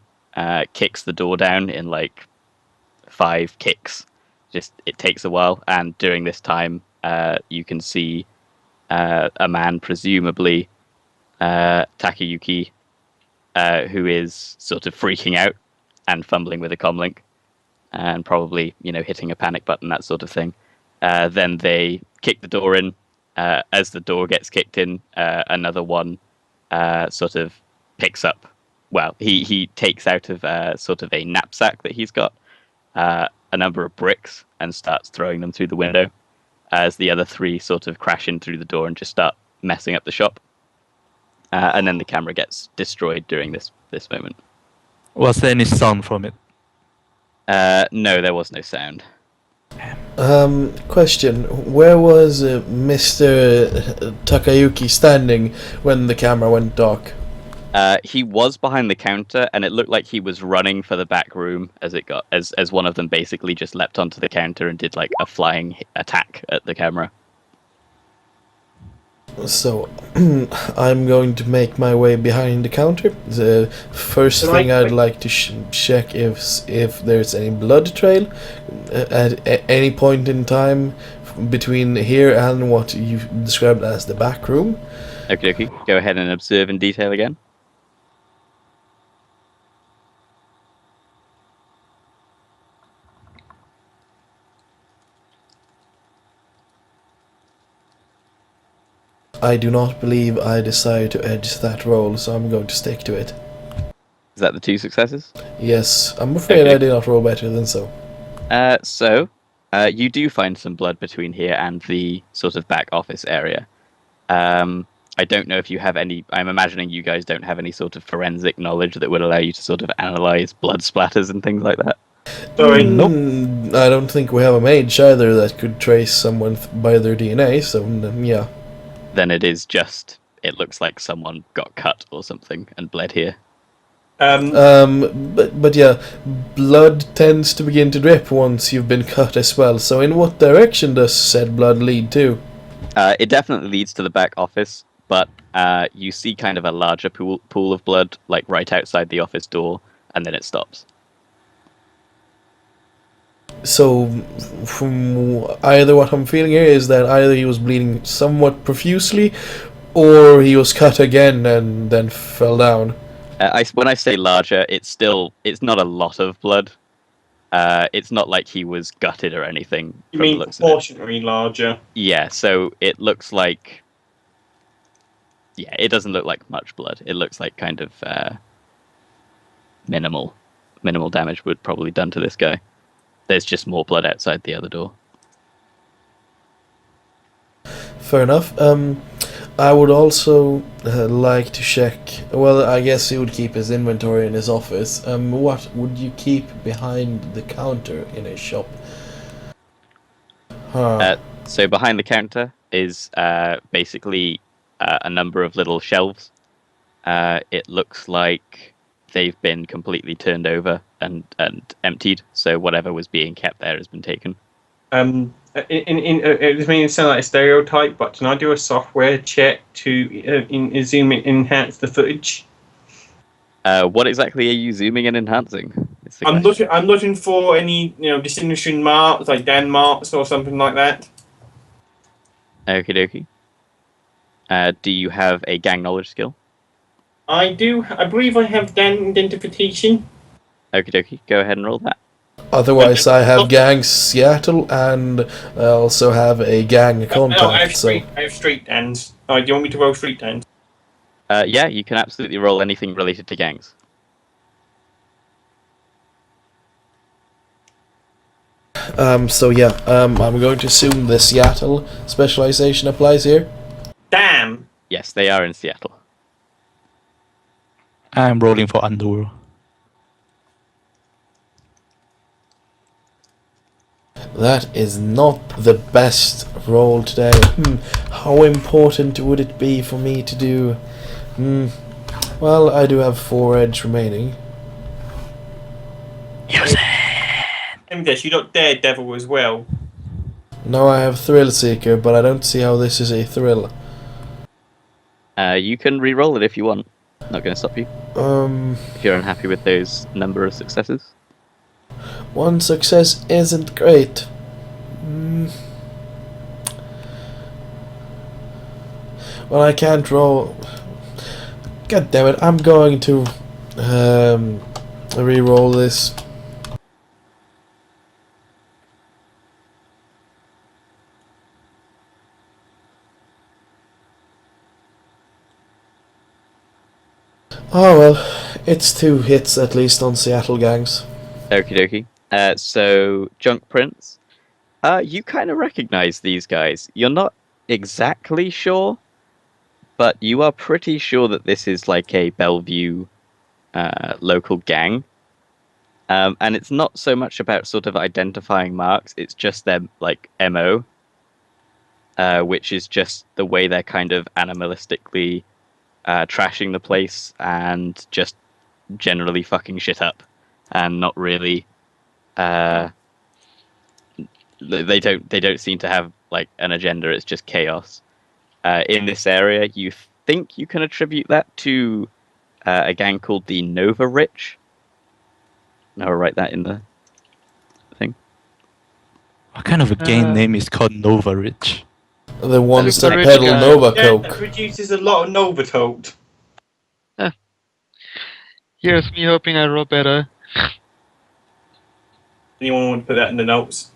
kicks the door down in like 5 kicks. Just, it takes a while, and during this time, you can see a man, presumably Takayuki, who is sort of freaking out and fumbling with a comlink, and probably hitting a panic button, that sort of thing. Then they kick the door in. As the door gets kicked in, another one sort of picks up. Well, he takes out of sort of a knapsack that he's got a number of bricks and starts throwing them through the window, as the other 3 sort of crash in through the door and just start messing up the shop. And then the camera gets destroyed during this moment. Was there any sound from it? No, there was no sound. Question: where was Mr. Takayuki standing when the camera went dark? He was behind the counter, and it looked like he was running for the back room as one of them basically just leapt onto the counter and did like a flying attack at the camera. So, I'm going to make my way behind the counter. The first thing I'd like to check if there's any blood trail at any point in time between here and what you described as the back room. Okay. Go ahead and observe in detail again. I do not believe I desire to edge that roll, so I'm going to stick to it. Is that the 2 successes? Yes, I'm afraid Okay. I did not roll better than so. You do find some blood between here and the sort of back office area. I don't know if you have any. I'm imagining you guys don't have any sort of forensic knowledge that would allow you to sort of analyze blood splatters and things like that. Sorry. I don't think we have a mage either that could trace someone by their DNA, so yeah. Then it looks like someone got cut or something and bled here. But yeah, blood tends to begin to drip once you've been cut as well, so in what direction does said blood lead to? It definitely leads to the back office, but you see kind of a larger pool of blood, like right outside the office door, and then it stops. So, from either what I'm feeling here is that either he was bleeding somewhat profusely, or he was cut again and then fell down. When I say larger, it's not a lot of blood. It's not like he was gutted or anything. You from the mean looks of it. proportionally larger? Yeah, so it looks like. Yeah, it doesn't look like much blood. It looks like kind of minimal damage would probably done to this guy. There's just more blood outside the other door. Fair enough. I would also like to check. Well, I guess he would keep his inventory in his office. What would you keep behind the counter in a shop? So behind the counter is basically a number of little shelves. It looks like they've been completely turned over and emptied. So whatever was being kept there has been taken. It may sound like a stereotype, but can I do a software check to zoom in, enhance the footage? What exactly are you zooming and enhancing? I'm looking for any distinguishing marks, like Dan marks or something like that. Okie dokie. Do you have a gang knowledge skill? I do. I believe I have gang identification. Okie dokie. Go ahead and roll that. Otherwise, I have gang Seattle, and I also have a gang contact. No, I have street Dans. Do you want me to roll street Dans? Yeah, you can absolutely roll anything related to gangs. So yeah, I'm going to assume the Seattle specialization applies here. Damn. Yes, they are in Seattle. I'm rolling for underworld. That is not the best roll today. How important would it be for me to do? Well, I do have 4 edge remaining. Use it! Let me guess, you got Daredevil as well. No, I have Thrill Seeker, but I don't see how this is a thrill. You can re-roll it if you want. Not going to stop you. If you're unhappy with those number of successes. 1 success isn't great. Well, I can't roll. God damn it! I'm going to re-roll this. Oh well, it's 2 hits at least on Seattle gangs. Okie dokie. So, Junk Prince, you kind of recognize these guys. You're not exactly sure, but you are pretty sure that this is like a Bellevue local gang. And it's not so much about sort of identifying marks, it's just their like MO, which is just the way they're kind of animalistically trashing the place and just generally fucking shit up, and not really. They don't seem to have like an agenda. It's just chaos. In this area, you think you can attribute that to a gang called the Nova Rich. I'll write that in the thing. What kind of a gang name is called Nova Rich? The ones Super that rich peddle guy. Nova Yeah, Coke. that produces a lot of Novatalt. Here's me hoping I roll better. Anyone want to put that in the notes?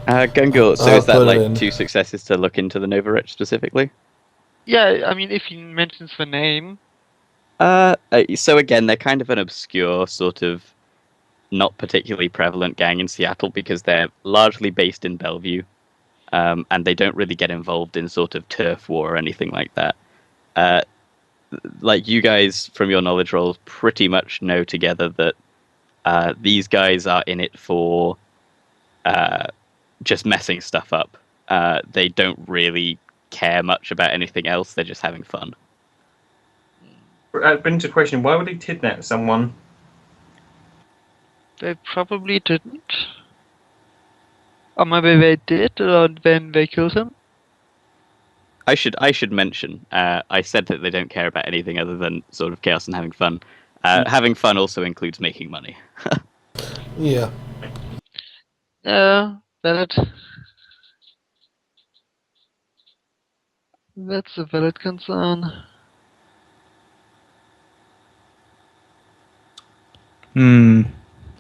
Gungul, so I'll is that put it like in. 2 successes to look into the Nova Rich specifically? Yeah, I mean, if he mentions the name. So again, they're kind of an obscure sort of not particularly prevalent gang in Seattle because they're largely based in Bellevue, and they don't really get involved in sort of turf war or anything like that. Like you guys, from your knowledge rolls, pretty much know together that these guys are in it for just messing stuff up. They don't really care much about anything else. They're just having fun. That brings a question: why would he kidnap someone? They probably didn't. Or maybe they did, or then they killed him. I should mention. I said that they don't care about anything other than sort of chaos and having fun. Having fun also includes making money. Yeah. Yeah, valid. That's a valid concern.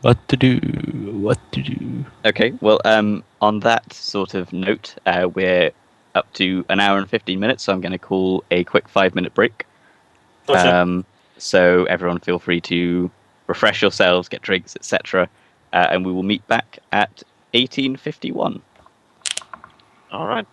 What to do? What to do? Okay, well, on that sort of note, we're up to an hour and 15 minutes, so I'm going to call a quick 5-minute break. Gotcha. So everyone feel free to refresh yourselves, get drinks, etc. And we will meet back at 1851. Alright.